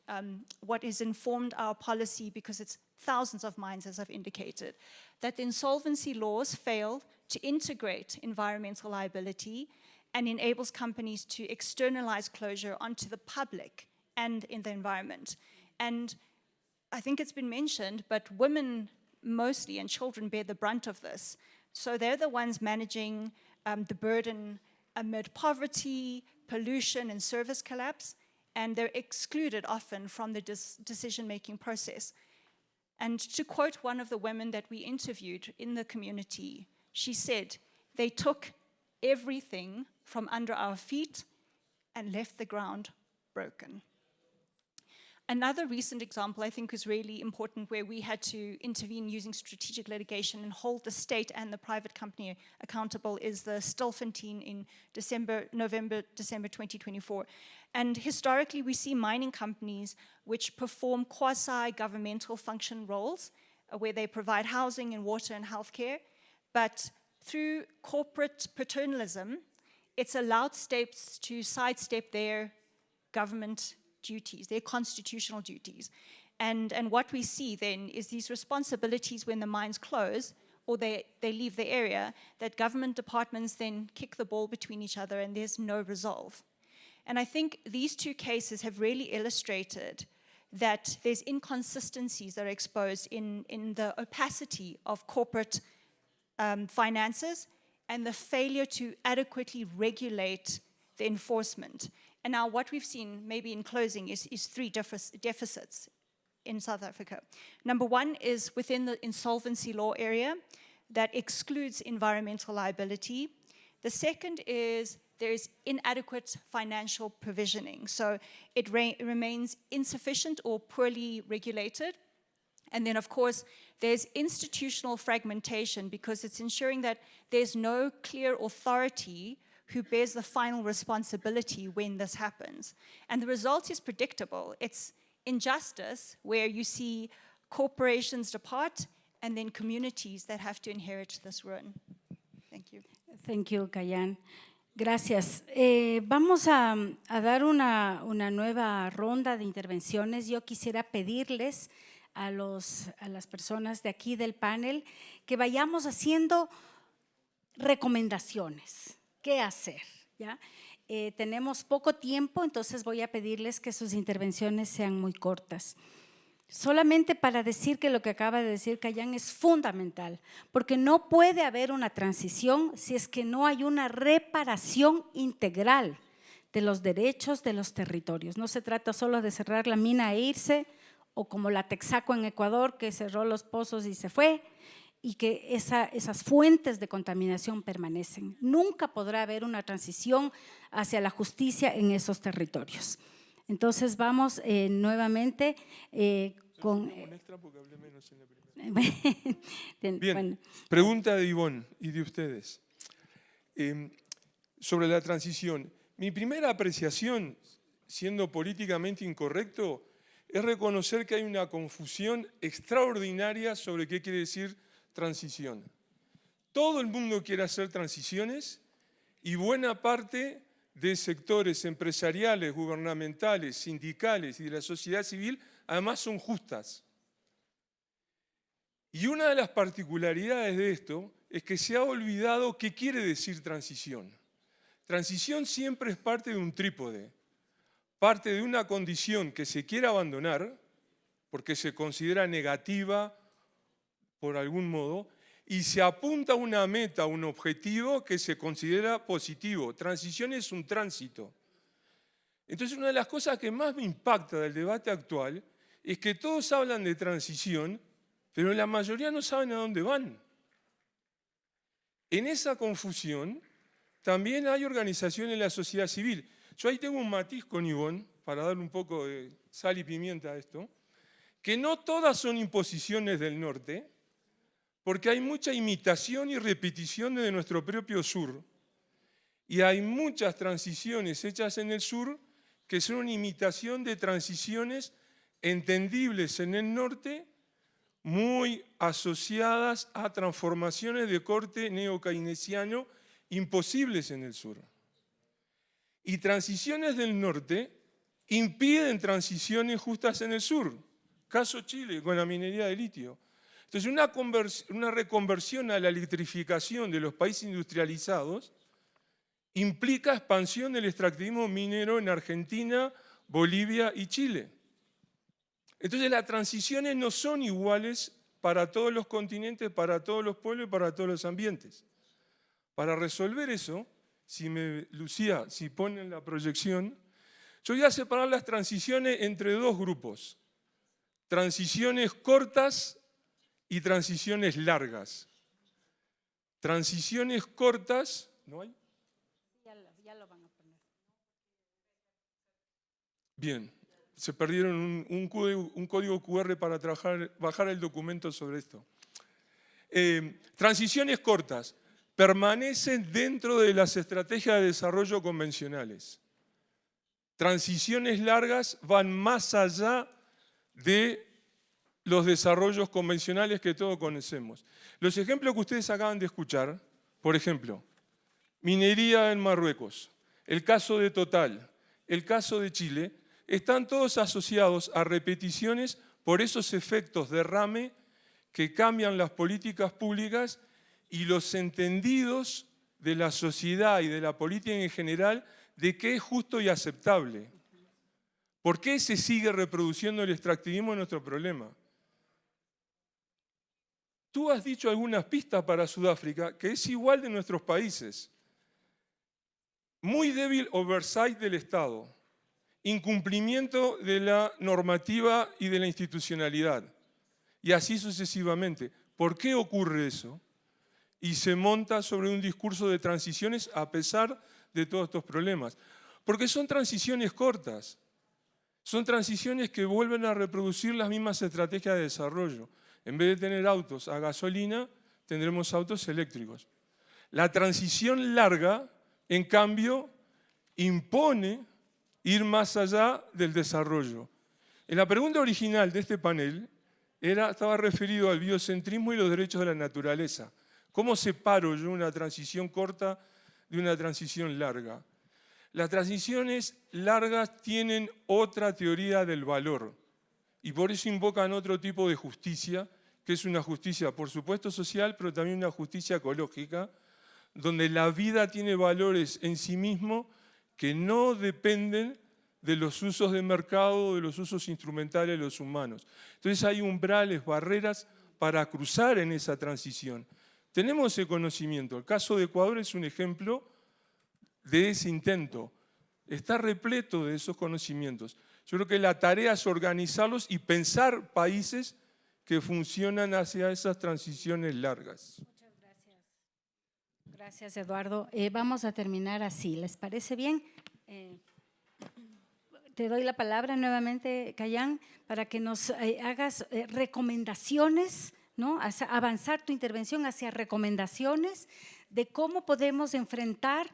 and what has informed our policy, because it's thousands of mines, as I've indicated, that the insolvency laws fail to integrate environmental liability and enables companies to externalize closure onto the public and in the environment. And I think it's been mentioned, but women mostly and children bear the brunt of this. So they're the ones managing the burden amid poverty, pollution, and service collapse, and they're excluded often from the decision-making process. And to quote one of the women that we interviewed in the community, she said, "They took everything from under our feet and left the ground broken." Another recent example I think is really important, where we had to intervene using strategic litigation and hold the state and the private company accountable, is the Stilfontein in November, December 2024. And historically, we see mining companies which perform quasi-governmental function roles, where they provide housing and water and healthcare, but through corporate paternalism, it's allowed states to sidestep their government duties, their constitutional duties. And what we see then is these responsibilities when the mines close or they leave the area, that government departments then kick the ball between each other and there's no resolve. And I think these two cases have really illustrated that there's inconsistencies that are exposed in the opacity of corporate finances and the failure to adequately regulate the enforcement. And now what we've seen, maybe in closing, is three deficits in South Africa. Number one is within the insolvency law area that excludes environmental liability. The second is there is inadequate financial provisioning. So it remains insufficient or poorly regulated. And then, of course, there's institutional fragmentation, because it's ensuring that there's no clear authority who bears the final responsibility when this happens. And the result is predictable. It's injustice, where you see corporations depart and then communities that have to inherit this ruin. Thank you. Thank you, Kayan. Gracias. Vamos a dar una nueva ronda de intervenciones. Yo quisiera pedirles a las personas de aquí del panel que vayamos haciendo recomendaciones. ¿Qué hacer? ¿Ya? Tenemos poco tiempo, entonces voy a pedirles que sus intervenciones sean muy cortas. Solamente para decir que lo que acaba de decir Kayan es fundamental, porque no puede haber una transición si es que no hay una reparación integral de los derechos de los territorios. No se trata solo de cerrar la mina e irse, o como la Texaco en Ecuador, que cerró los pozos y se fue, y que esas fuentes de contaminación permanecen. Nunca podrá haber una transición hacia la justicia en esos territorios. Entonces vamos nuevamente con… Bien, bueno. Pregunta de Ivonne y de ustedes sobre la transición. Mi primera apreciación, siendo políticamente incorrecto, es reconocer que hay una confusión extraordinaria sobre qué quiere decir transición. Todo el mundo quiere hacer transiciones y buena parte de sectores empresariales, gubernamentales, sindicales y de la sociedad civil además son justas. Y una de las particularidades de esto es que se ha olvidado qué quiere decir transición. Transición siempre es parte de un trípode, parte de una condición que se quiere abandonar porque se considera negativa por algún modo, y se apunta a una meta, a un objetivo que se considera positivo. Transición es un tránsito. Entonces, una de las cosas que más me impacta del debate actual es que todos hablan de transición, pero la mayoría no saben a dónde van. En esa confusión también hay organizaciones de la sociedad civil. Yo ahí tengo un matiz con Ivonne, para darle un poco de sal y pimienta a esto, que no todas son imposiciones del norte, porque hay mucha imitación y repetición de nuestro propio sur. Y hay muchas transiciones hechas en el sur que son una imitación de transiciones entendibles en el norte, muy asociadas a transformaciones de corte neokeynesiano imposibles en el sur. Y transiciones del norte impiden transiciones justas en el sur. Caso Chile con la minería de litio. Entonces, una reconversión a la electrificación de los países industrializados implica expansión del extractivismo minero en Argentina, Bolivia y Chile. Entonces, las transiciones no son iguales para todos los continentes, para todos los pueblos y para todos los ambientes. Para resolver eso, Lucía, si ponen la proyección, yo voy a separar las transiciones entre dos grupos. transiciones cortas y transiciones largas. Transiciones cortas, ¿no hay? Ya lo van a poner. Bien, se perdieron un código QR para bajar el documento sobre esto. Transiciones cortas permanecen dentro de las estrategias de desarrollo convencionales. Transiciones largas van más allá de los desarrollos convencionales que todos conocemos. Los ejemplos que ustedes acaban de escuchar, por ejemplo, minería en Marruecos, el caso de Total, el caso de Chile, están todos asociados a repeticiones por esos efectos derrame que cambian las políticas públicas y los entendidos de la sociedad y de la política en general de qué es justo y aceptable. ¿Por qué se sigue reproduciendo el extractivismo en nuestro problema? Tú has dicho algunas pistas para Sudáfrica que es igual de nuestros países. Muy débil oversight del Estado, incumplimiento de la normativa y de la institucionalidad, y así sucesivamente. ¿Por qué ocurre eso? Y se monta sobre un discurso de transiciones a pesar de todos estos problemas. Porque son transiciones cortas, son transiciones que vuelven a reproducir las mismas estrategias de desarrollo. En vez de tener autos a gasolina, tendremos autos eléctricos. La transición larga, en cambio, impone ir más allá del desarrollo. En la pregunta original de este panel estaba referido al biocentrismo y los derechos de la naturaleza. ¿Cómo separo yo una transición corta de una transición larga? Las transiciones largas tienen otra teoría del valor y por eso invocan otro tipo de justicia, que es una justicia, por supuesto, social, pero también una justicia ecológica, donde la vida tiene valores en sí mismo que no dependen de los usos de mercado, de los usos instrumentales de los humanos. Entonces hay umbrales, barreras para cruzar en esa transición. Tenemos ese conocimiento. El caso de Ecuador es un ejemplo de ese intento. Está repleto de esos conocimientos. Yo creo que la tarea es organizarlos y pensar países que funcionan hacia esas transiciones largas. Muchas gracias. Gracias, Eduardo. Vamos a terminar así. ¿Les parece bien? Te doy la palabra nuevamente, Kayan, para que nos hagas recomendaciones, ¿no? Avanzar tu intervención hacia recomendaciones de cómo podemos enfrentar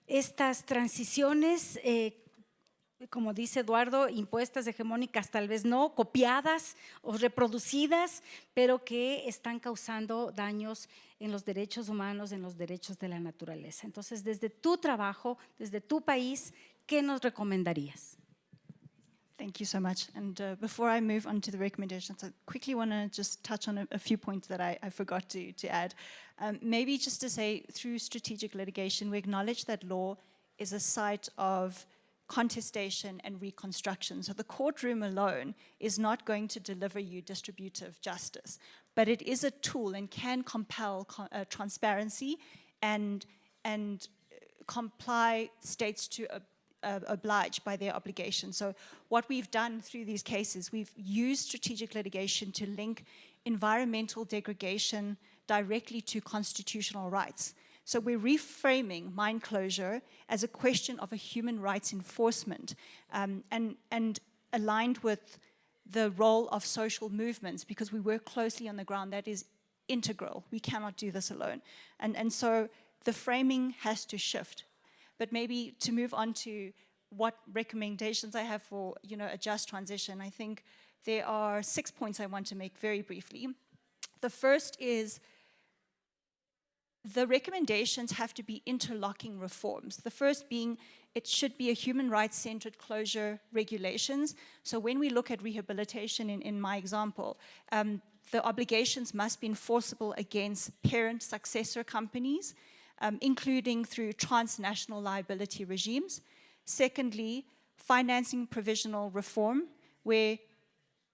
estas transiciones, como dice Eduardo, impuestas, hegemónicas, tal vez no, copiadas o reproducidas, pero que están causando daños en los derechos humanos, en los derechos de la naturaleza. Entonces, desde tu trabajo, desde tu país, ¿qué nos recomendarías? Thank you so much. And before I move on to the recommendations, I quickly want to just touch on a few points that I forgot to add. Maybe just to say, through strategic litigation, we acknowledge that law is a site of contestation and reconstruction. So the courtroom alone is not going to deliver you distributive justice, but it is a tool and can compel transparency and comply states to obliged by their obligations. So what we've done through these cases, we've used strategic litigation to link environmental degradation directly to constitutional rights. So we're reframing mine closure as a question of a human rights enforcement and aligned with the role of social movements, because we work closely on the ground. That is integral. We cannot do this alone. And so the framing has to shift. But maybe to move on to what recommendations I have for, a just transition, I think there are 6 points I want to make very briefly. The first is the recommendations have to be interlocking reforms. The first being it should be a human rights-centered closure regulations. So when we look at rehabilitation in my example, the obligations must be enforceable against parent-successor companies, including through transnational liability regimes. Secondly, financing provisional reform, where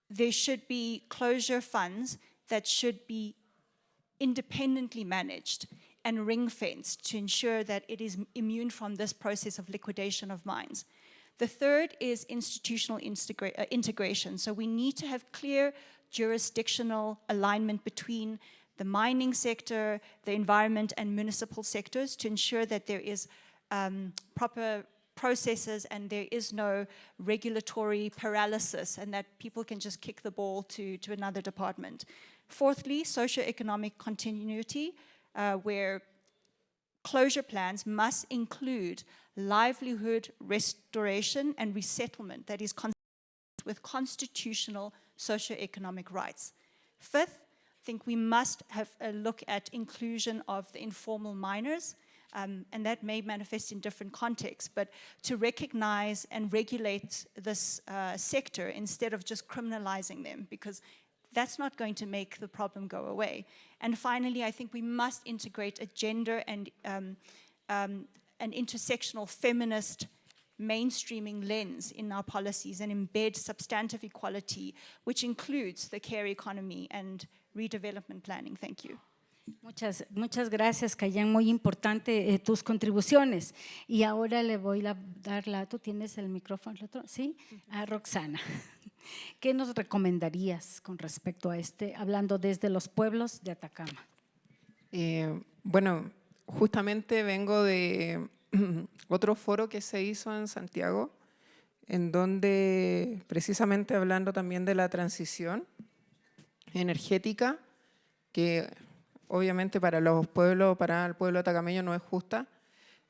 there should be closure funds that should be independently managed and ring-fenced to ensure that it is immune from this process of liquidation of mines. The third is institutional integration. So we need to have clear jurisdictional alignment between the mining sector, the environment, and municipal sectors to ensure that there is proper processes and there is no regulatory paralysis and that people can just kick the ball to another department. Fourthly, socioeconomic continuity, where closure plans must include livelihood restoration and resettlement that is consistent with constitutional socioeconomic rights. Fifth, I think we must have a look at inclusion of the informal miners, and that may manifest in different contexts, but to recognize and regulate this sector instead of just criminalizing them, because that's not going to make the problem go away. And finally, I think we must integrate a gender and an intersectional feminist mainstreaming lens in our policies and embed substantive equality, which includes the care economy and redevelopment planning. Thank you. Muchas gracias, Kayan, muy importante tus contribuciones. Y ahora le voy a dar ¿tú tienes el micrófono? ¿Sí? A Roxana. ¿Qué nos recomendarías con respecto a hablando desde los pueblos de Atacama? Bueno, justamente vengo de otro foro que se hizo en Santiago, en donde precisamente hablando también de la transición energética, que obviamente para los pueblos, para el pueblo atacameño no es justa,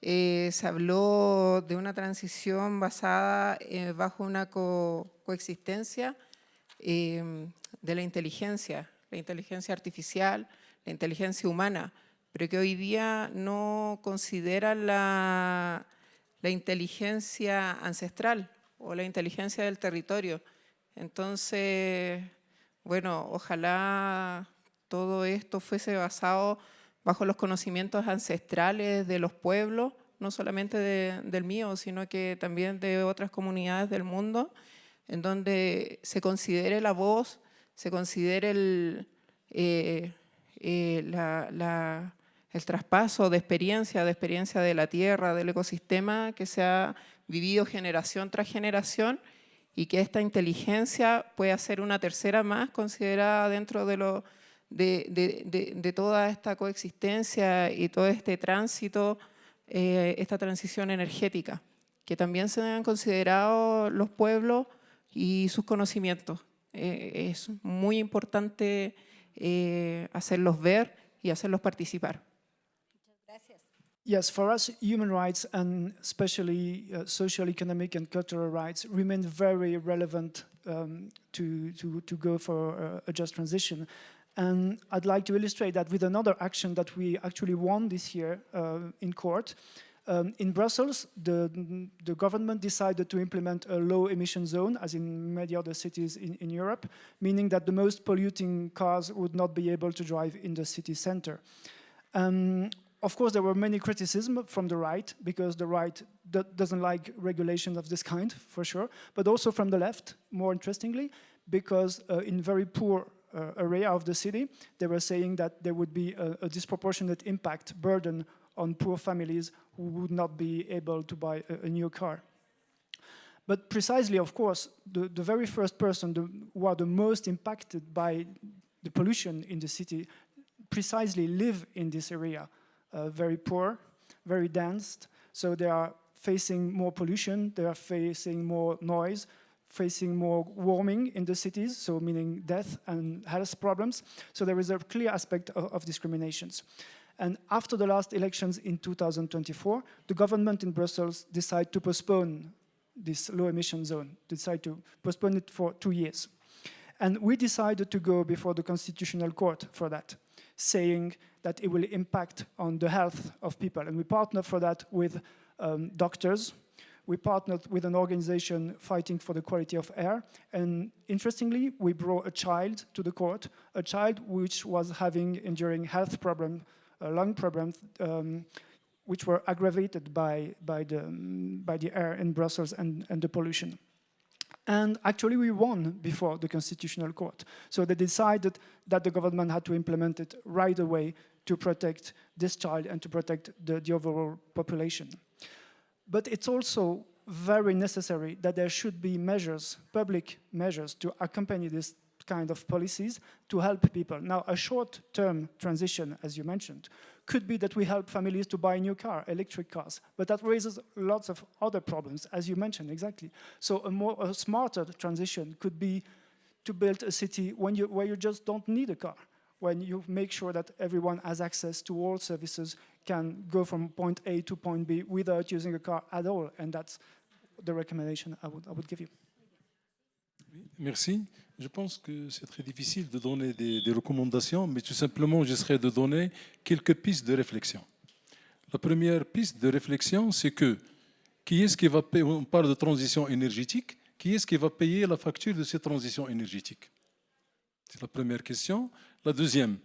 se habló de una transición basada bajo una coexistencia de la inteligencia artificial, la inteligencia humana, pero que hoy día no considera la inteligencia ancestral o la inteligencia del territorio. Entonces, bueno, ojalá todo esto fuese basado bajo los conocimientos ancestrales de los pueblos, no solamente del mío, sino que también de otras comunidades del mundo, en donde se considere la voz, se considere el traspaso de experiencia de la tierra, del ecosistema que se ha vivido generación tras generación, y que esta inteligencia pueda ser una tercera más considerada dentro de toda esta coexistencia y todo este tránsito, esta transición energética, que también se han considerado los pueblos y sus conocimientos. Es muy importante hacerlos ver y hacerlos participar. Yes, for us, human rights and especially social, economic and cultural rights remain very relevant to go for a just transition. And I'd like to illustrate that with another action that we actually won this year in court. In Brussels, the government decided to implement a low emission zone, as in many other cities in Europe, meaning that the most polluting cars would not be able to drive in the city center. Of course, there were many criticisms from the right, because the right doesn't like regulation of this kind, for sure, but also from the left, more interestingly, because in very poor area of the city, they were saying that there would be a disproportionate burden on poor families who would not be able to buy a new car. But precisely, of course, the very first person who are the most impacted by the pollution in the city precisely live in this area. Very poor, very dense, so they are facing more pollution, they are facing more noise, facing more warming in the cities, so meaning death and health problems. So there is a clear aspect of discriminations. And after the last elections in 2024, the government in Brussels decided to postpone this low emission zone, decided to postpone it for 2 years. And we decided to go before the Constitutional Court for that, saying that it will impact on the health of people. And we partnered for that with doctors. We partnered with an organization fighting for the quality of air. And interestingly, we brought a child to the court, a child which was having enduring health problems, lung problems, which were aggravated by the air in Brussels and the pollution. And actually we won before the Constitutional Court. So they decided that the government had to implement it right away to protect this child and to protect the overall population. But it's also very necessary that there should be measures, public measures, to accompany this kind of policies to help people. Now, a short-term transition, as you mentioned, could be that we help families to buy a new car, electric cars, but that raises lots of other problems, as you mentioned, exactly. So a smarter transition could be to build a city where you just don't need a car, when you make sure that everyone has access to all services, can go from point A to point B without using a car at all, and that's the recommendation I would give you. Merci. Je pense que c'est très difficile de donner des recommandations, mais tout simplement, j'essaierai de donner quelques pistes de réflexion. La première piste de réflexion, c'est que qui est-ce qui va payer, on parle de transition énergétique, qui est-ce qui va payer la facture de cette transition énergétique? C'est la première question. La deuxième,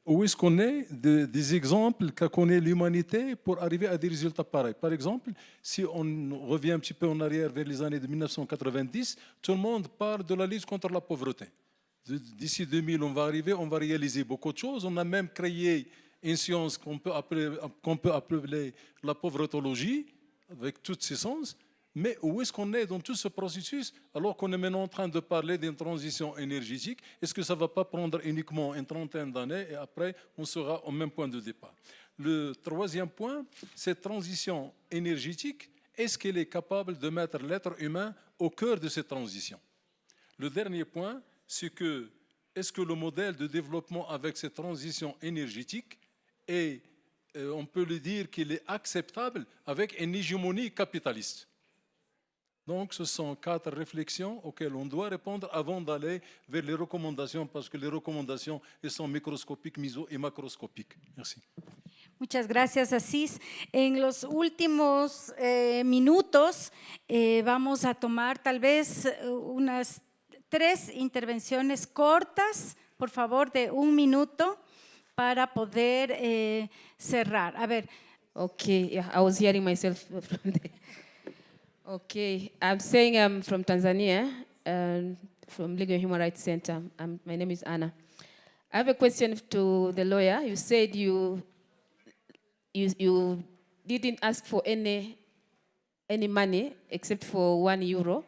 où est-ce qu'on est des exemples qu'a connaît l'humanité pour arriver à des résultats pareils? Par exemple, si on revient un petit peu en arrière vers les années de 1990, tout le monde parle de la lutte contre la pauvreté. D'ici 2000, on va réaliser beaucoup de choses. On a même créé une science qu'on peut appeler la pauvretologie, avec tous ses sens. Mais où est-ce qu'on est dans tout ce processus alors qu'on est maintenant en train de parler d'une transition énergétique? Est-ce que ça ne va pas prendre uniquement une trentaine d'années et après on sera au même point de départ? Le troisième point, cette transition énergétique, est-ce qu'elle est capable de mettre l'être humain au cœur de cette transition? Le dernier point, c'est que est-ce que le modèle de développement avec cette transition énergétique est, on peut le dire qu'il est acceptable avec une hégémonie capitaliste? Donc, ce sont 4 réflexions auxquelles on doit répondre avant d'aller vers les recommandations, parce que les recommandations, elles sont microscopiques, meso et macroscopiques. Merci. Muchas gracias, Asís. En los últimos minutos vamos a tomar tal vez unas 3 intervenciones cortas, por favor, de 1 minuto para poder cerrar. A ver. Okay, yeah, I was hearing myself from there. Okay, I'm saying I'm from Tanzania, from Legal and Human Rights Center. My name is Anna. I have a question to the lawyer. You said you didn't ask for any money except for €1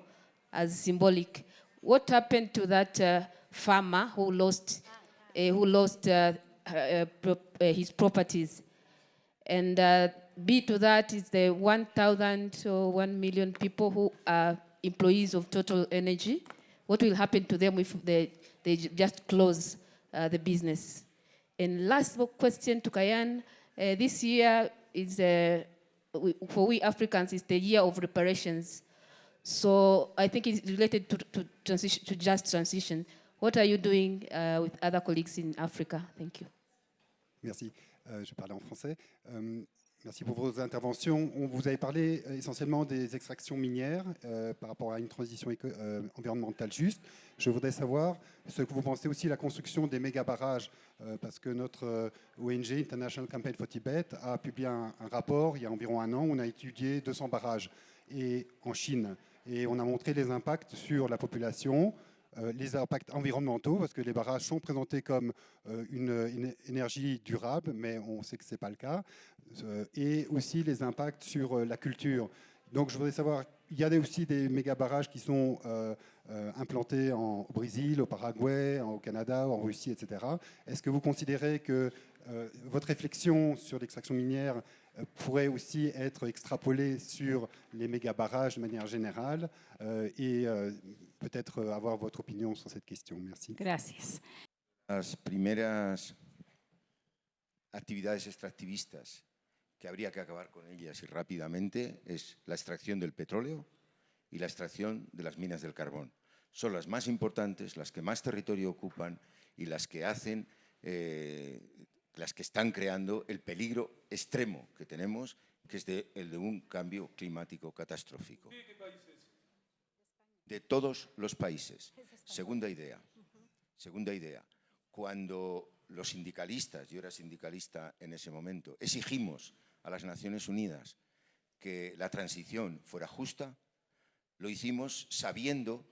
as symbolic. What happened to that farmer who lost his properties? And B to that is the 1,000 or 1 million people who are employees of Total Energy. What will happen to them if they just close the business? And last question to Kayan. This year is, for we Africans, is the year of reparations. So I think it's related to just transition. What are you doing with other colleagues in Africa? Thank you. Merci. Je parle en français. Merci pour vos interventions. Vous avez parlé essentiellement des extractions minières par rapport à une transition environnementale juste. Je voudrais savoir ce que vous pensez aussi de la construction des méga-barrages, parce que notre ONG, International Campaign for Tibet, a publié un rapport il y a environ 1 an où on a étudié 200 barrages en Chine. Et on a montré les impacts sur la population, les impacts environnementaux, parce que les barrages sont présentés comme une énergie durable, mais on sait que ce n'est pas le cas, et aussi les impacts sur la culture. Donc je voudrais savoir, il y a aussi des méga-barrages qui sont implantés au Brésil, au Paraguay, au Canada, en Russie, etc. Est-ce que vous considérez que votre réflexion sur l'extraction minière pourrait aussi être extrapolée sur les méga-barrages de manière générale et peut-être avoir votre opinion sur cette question. Merci. Gracias. Las primeras actividades extractivistas que habría que acabar con ellas y rápidamente es la extracción del petróleo y la extracción de las minas del carbón. Son las más importantes, las que más territorio ocupan y las que hacen, las que están creando el peligro extremo que tenemos, que es el de un cambio climático catastrófico. De todos los países. Segunda idea. Cuando los sindicalistas, yo era sindicalista en ese momento, exigimos a las Naciones Unidas que la transición fuera justa, lo hicimos sabiendo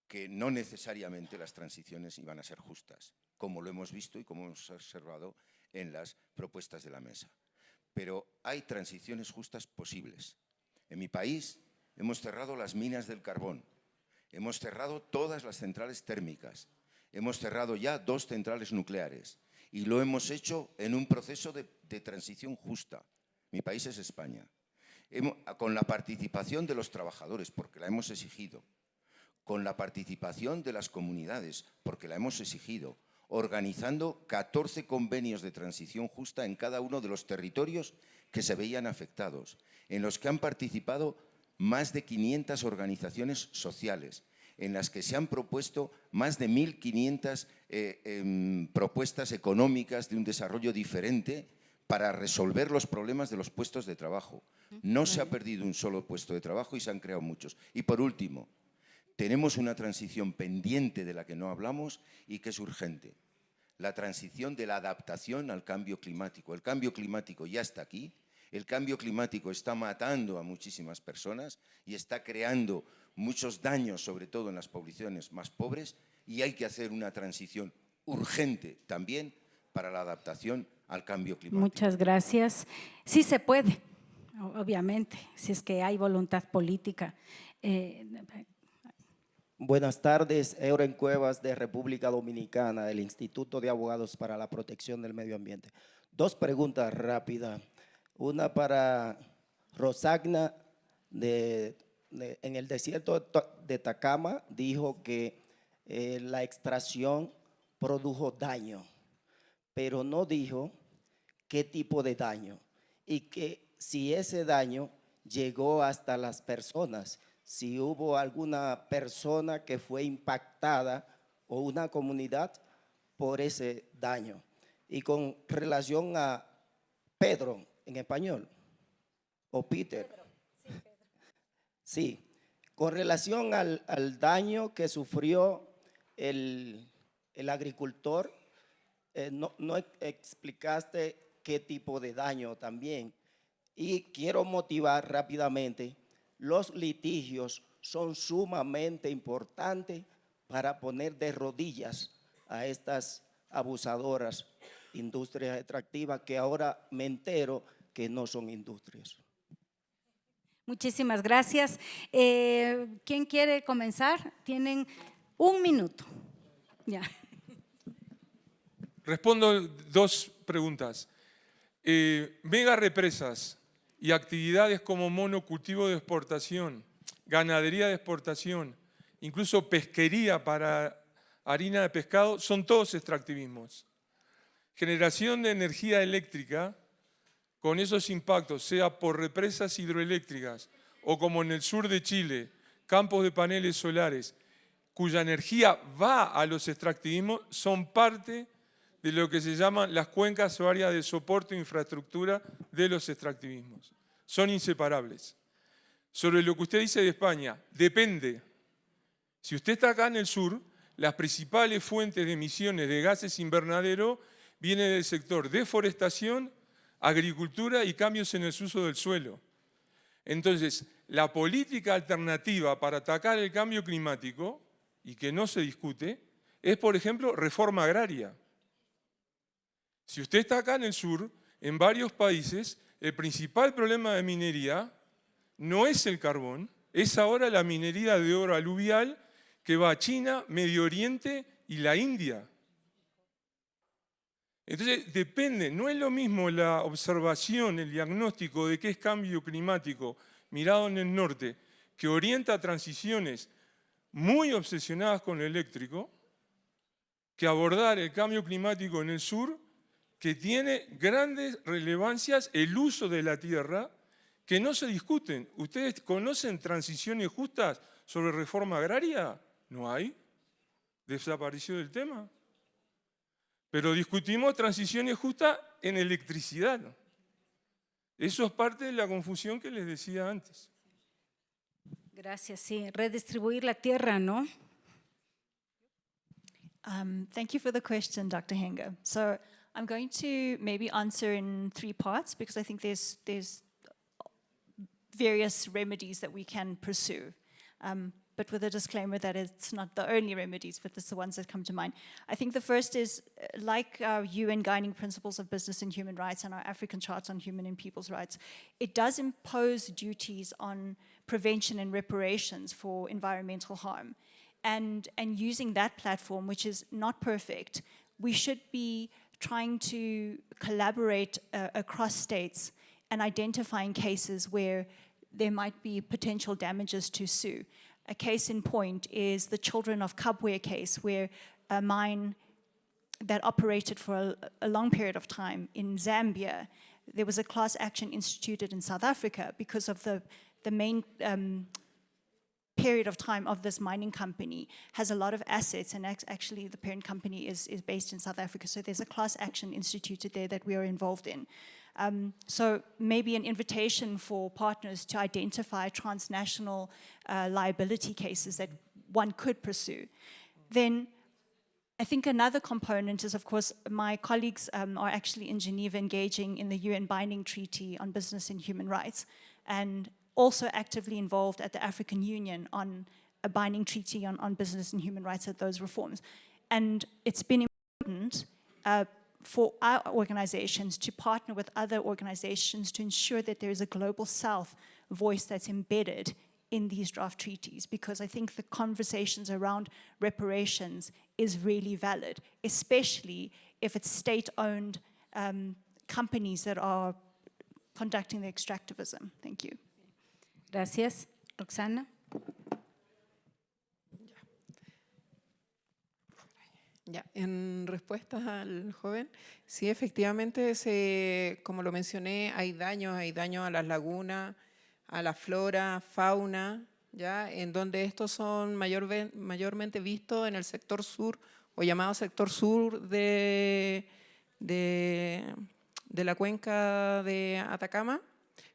que no necesariamente las transiciones iban a ser justas, como lo hemos visto y como hemos observado en las propuestas de la mesa. Pero hay transiciones justas posibles. En mi país hemos cerrado las minas del carbón, hemos cerrado todas las centrales térmicas, hemos cerrado ya 2 centrales nucleares y lo hemos hecho en un proceso de transición justa. Mi país es España. Con la participación de los trabajadores, porque la hemos exigido, con la participación de las comunidades, porque la hemos exigido, organizando 14 convenios de transición justa en cada uno de los territorios que se veían afectados, en los que han participado más de 500 organizaciones sociales, en las que se han propuesto más de 1.500 propuestas económicas de un desarrollo diferente para resolver los problemas de los puestos de trabajo. No se ha perdido un solo puesto de trabajo y se han creado muchos. Y por último, tenemos una transición pendiente de la que no hablamos y que es urgente. La transición de la adaptación al cambio climático. El cambio climático ya está aquí. El cambio climático está matando a muchísimas personas y está creando muchos daños, sobre todo en las poblaciones más pobres, y hay que hacer una transición urgente también para la adaptación al cambio climático. Muchas gracias. Sí se puede, obviamente, si es que hay voluntad política. Buenas tardes, Euren Cuevas de República Dominicana, del Instituto de Abogados para la Protección del Medio Ambiente. 2 preguntas rápidas. Una para Rosagna, en el desierto de Atacama, dijo que la extracción produjo daño, pero no dijo qué tipo de daño y que si ese daño llegó hasta las personas, si hubo alguna persona que fue impactada o una comunidad por ese daño. Y con relación a Pedro, en español, o Peter. Pedro. Sí, Pedro. Sí, con relación al daño que sufrió el agricultor, no explicaste qué tipo de daño también. Y quiero motivar rápidamente, los litigios son sumamente importantes para poner de rodillas a estas abusadoras industrias extractivas que ahora me entero que no son industrias. Muchísimas gracias. ¿Quién quiere comenzar? Tienen 1 minuto. Ya. Respondo 2 preguntas. Mega represas y actividades como monocultivo de exportación, ganadería de exportación, incluso pesquería para harina de pescado, son todos extractivismos. Generación de energía eléctrica con esos impactos, sea por represas hidroeléctricas o como en el sur de Chile, campos de paneles solares, cuya energía va a los extractivismos, son parte de lo que se llaman las cuencas o áreas de soporte e infraestructura de los extractivismos. Son inseparables. Sobre lo que usted dice de España, depende. Si usted está acá en el sur, las principales fuentes de emisiones de gases invernadero vienen del sector deforestación, agricultura y cambios en el uso del suelo. Entonces, la política alternativa para atacar el cambio climático, y que no se discute, es, por ejemplo, reforma agraria. Si usted está acá en el sur, en varios países, el principal problema de minería no es el carbón, es ahora la minería de oro aluvial que va a China, Medio Oriente y la India. Entonces, depende, no es lo mismo la observación, el diagnóstico de qué es cambio climático mirado en el norte, que orienta transiciones muy obsesionadas con lo eléctrico, que abordar el cambio climático en el sur, que tiene grandes relevancias el uso de la tierra, que no se discuten. ¿Ustedes conocen transiciones justas sobre reforma agraria? No hay. Desapareció del tema. Pero discutimos transiciones justas en electricidad. Eso es parte de la confusión que les decía antes. Gracias, sí. Redistribuir la tierra, ¿no? Thank you for the question, Dr. Henger. So I'm going to maybe answer in 3 parts because I think there's various remedies that we can pursue. but with a disclaimer that it's not the only remedies, but it's the ones that come to mind. I think the first is, like our UN Guiding Principles of Business and Human Rights and our African Charts on Human and People's Rights, it does impose duties on prevention and reparations for environmental harm. And using that platform, which is not perfect, we should be trying to collaborate across states and identifying cases where there might be potential damages to sue. A case in point is the Children of Kabwe case, where a mine that operated for a long period of time in Zambia, there was a class action instituted in South Africa because of the main period of time of this mining company has a lot of assets, and actually the parent company is based in South Africa. So there's a class action instituted there that we are involved in. So maybe an invitation for partners to identify transnational liability cases that one could pursue. Then I think another component is, of course, my colleagues are actually in Geneva engaging in the UN Binding Treaty on Business and Human Rights, and also actively involved at the African Union on a binding treaty on business and human rights at those reforms. And it's been important for our organizations to partner with other organizations to ensure that there is a global South voice that's embedded in these draft treaties, because I think the conversations around reparations is really valid, especially if it's state-owned companies that are conducting the extractivism. Thank you. Gracias. Roxana. Ya, en respuesta al joven, sí, efectivamente, como lo mencioné, hay daños a las lagunas, a la flora, fauna, ya, en donde estos son mayormente vistos en el sector sur, o llamado sector sur de la cuenca de Atacama,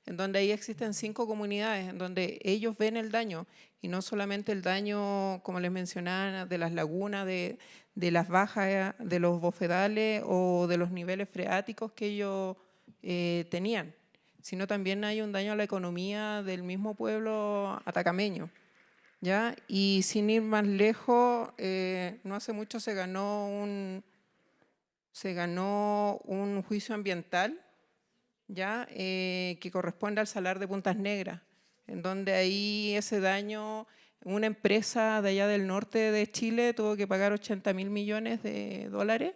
en donde ahí existen 5 comunidades, en donde ellos ven el daño, y no solamente el daño, como les mencionaba, de las lagunas, de las bajas de los bofedales o de los niveles freáticos que ellos tenían, sino también hay un daño a la economía del mismo pueblo atacameño, ¿ya? Y sin ir más lejos, no hace mucho se ganó un juicio ambiental, ¿ya? Que corresponde al Salar de Puntas Negras, en donde ahí ese daño, una empresa de allá del norte de Chile tuvo que pagar 80.000 millones de dólares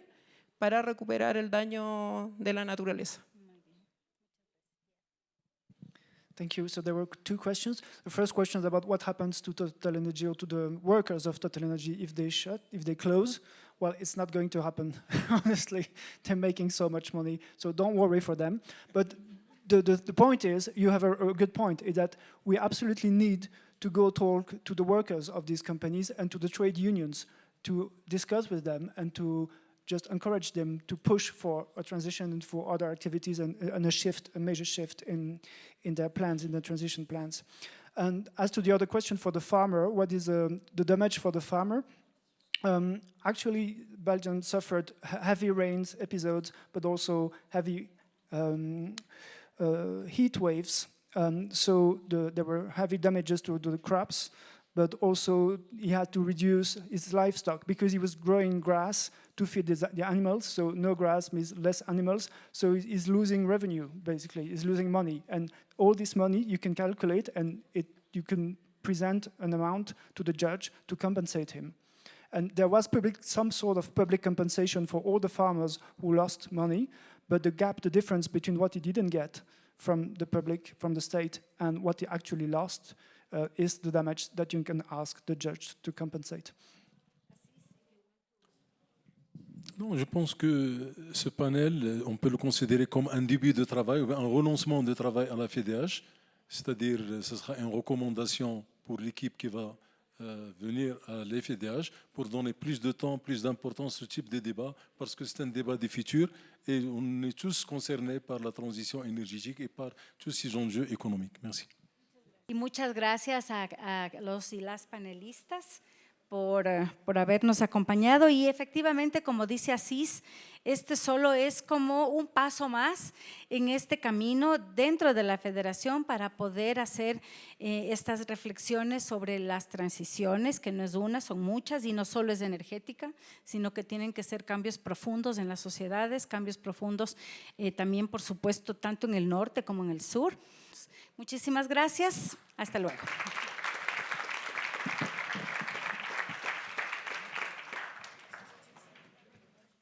para recuperar el daño de la naturaleza. Thank you. So there were 2 questions. The first question is about what happens to Total Energy or to the workers of Total Energy if they close. Well, it's not going to happen, honestly. They're making so much money, so don't worry for them. But the point is, you have a good point, is that we absolutely need to go talk to the workers of these companies and to the trade unions to discuss with them and to just encourage them to push for a transition and for other activities and a major shift in their plans, in their transition plans. And as to the other question for the farmer, what is the damage for the farmer? Actually, Belgium suffered heavy rains episodes, but also heavy heat waves. So there were heavy damages to the crops, but also he had to reduce his livestock because he was growing grass to feed the animals. So no grass means less animals. So he's losing revenue, basically. He's losing money. And all this money you can calculate, and you can present an amount to the judge to compensate him. And there was some sort of public compensation for all the farmers who lost money, but the difference between what he didn't get from the public, from the state, and what he actually lost is the damage that you can ask the judge to compensate. Non, je pense que ce panel, on peut le considérer comme un début de travail, ou un renoncement de travail à la FEDH, c'est-à-dire ce sera une recommandation pour l'équipe qui va venir à l'FEDH pour donner plus de temps, plus d'importance à ce type de débat, parce que c'est un débat du futur et on est tous concernés par la transition énergétique et par tous ces enjeux économiques. Merci. Y muchas gracias a los y las panelistas por habernos acompañado y efectivamente, como dice Asís, este solo es como un paso más en este camino dentro de la federación para poder hacer estas reflexiones sobre las transiciones, que no es una, son muchas y no solo es energética, sino que tienen que ser cambios profundos en las sociedades, cambios profundos también, por supuesto, tanto en el norte como en el sur. Muchísimas gracias. Hasta luego.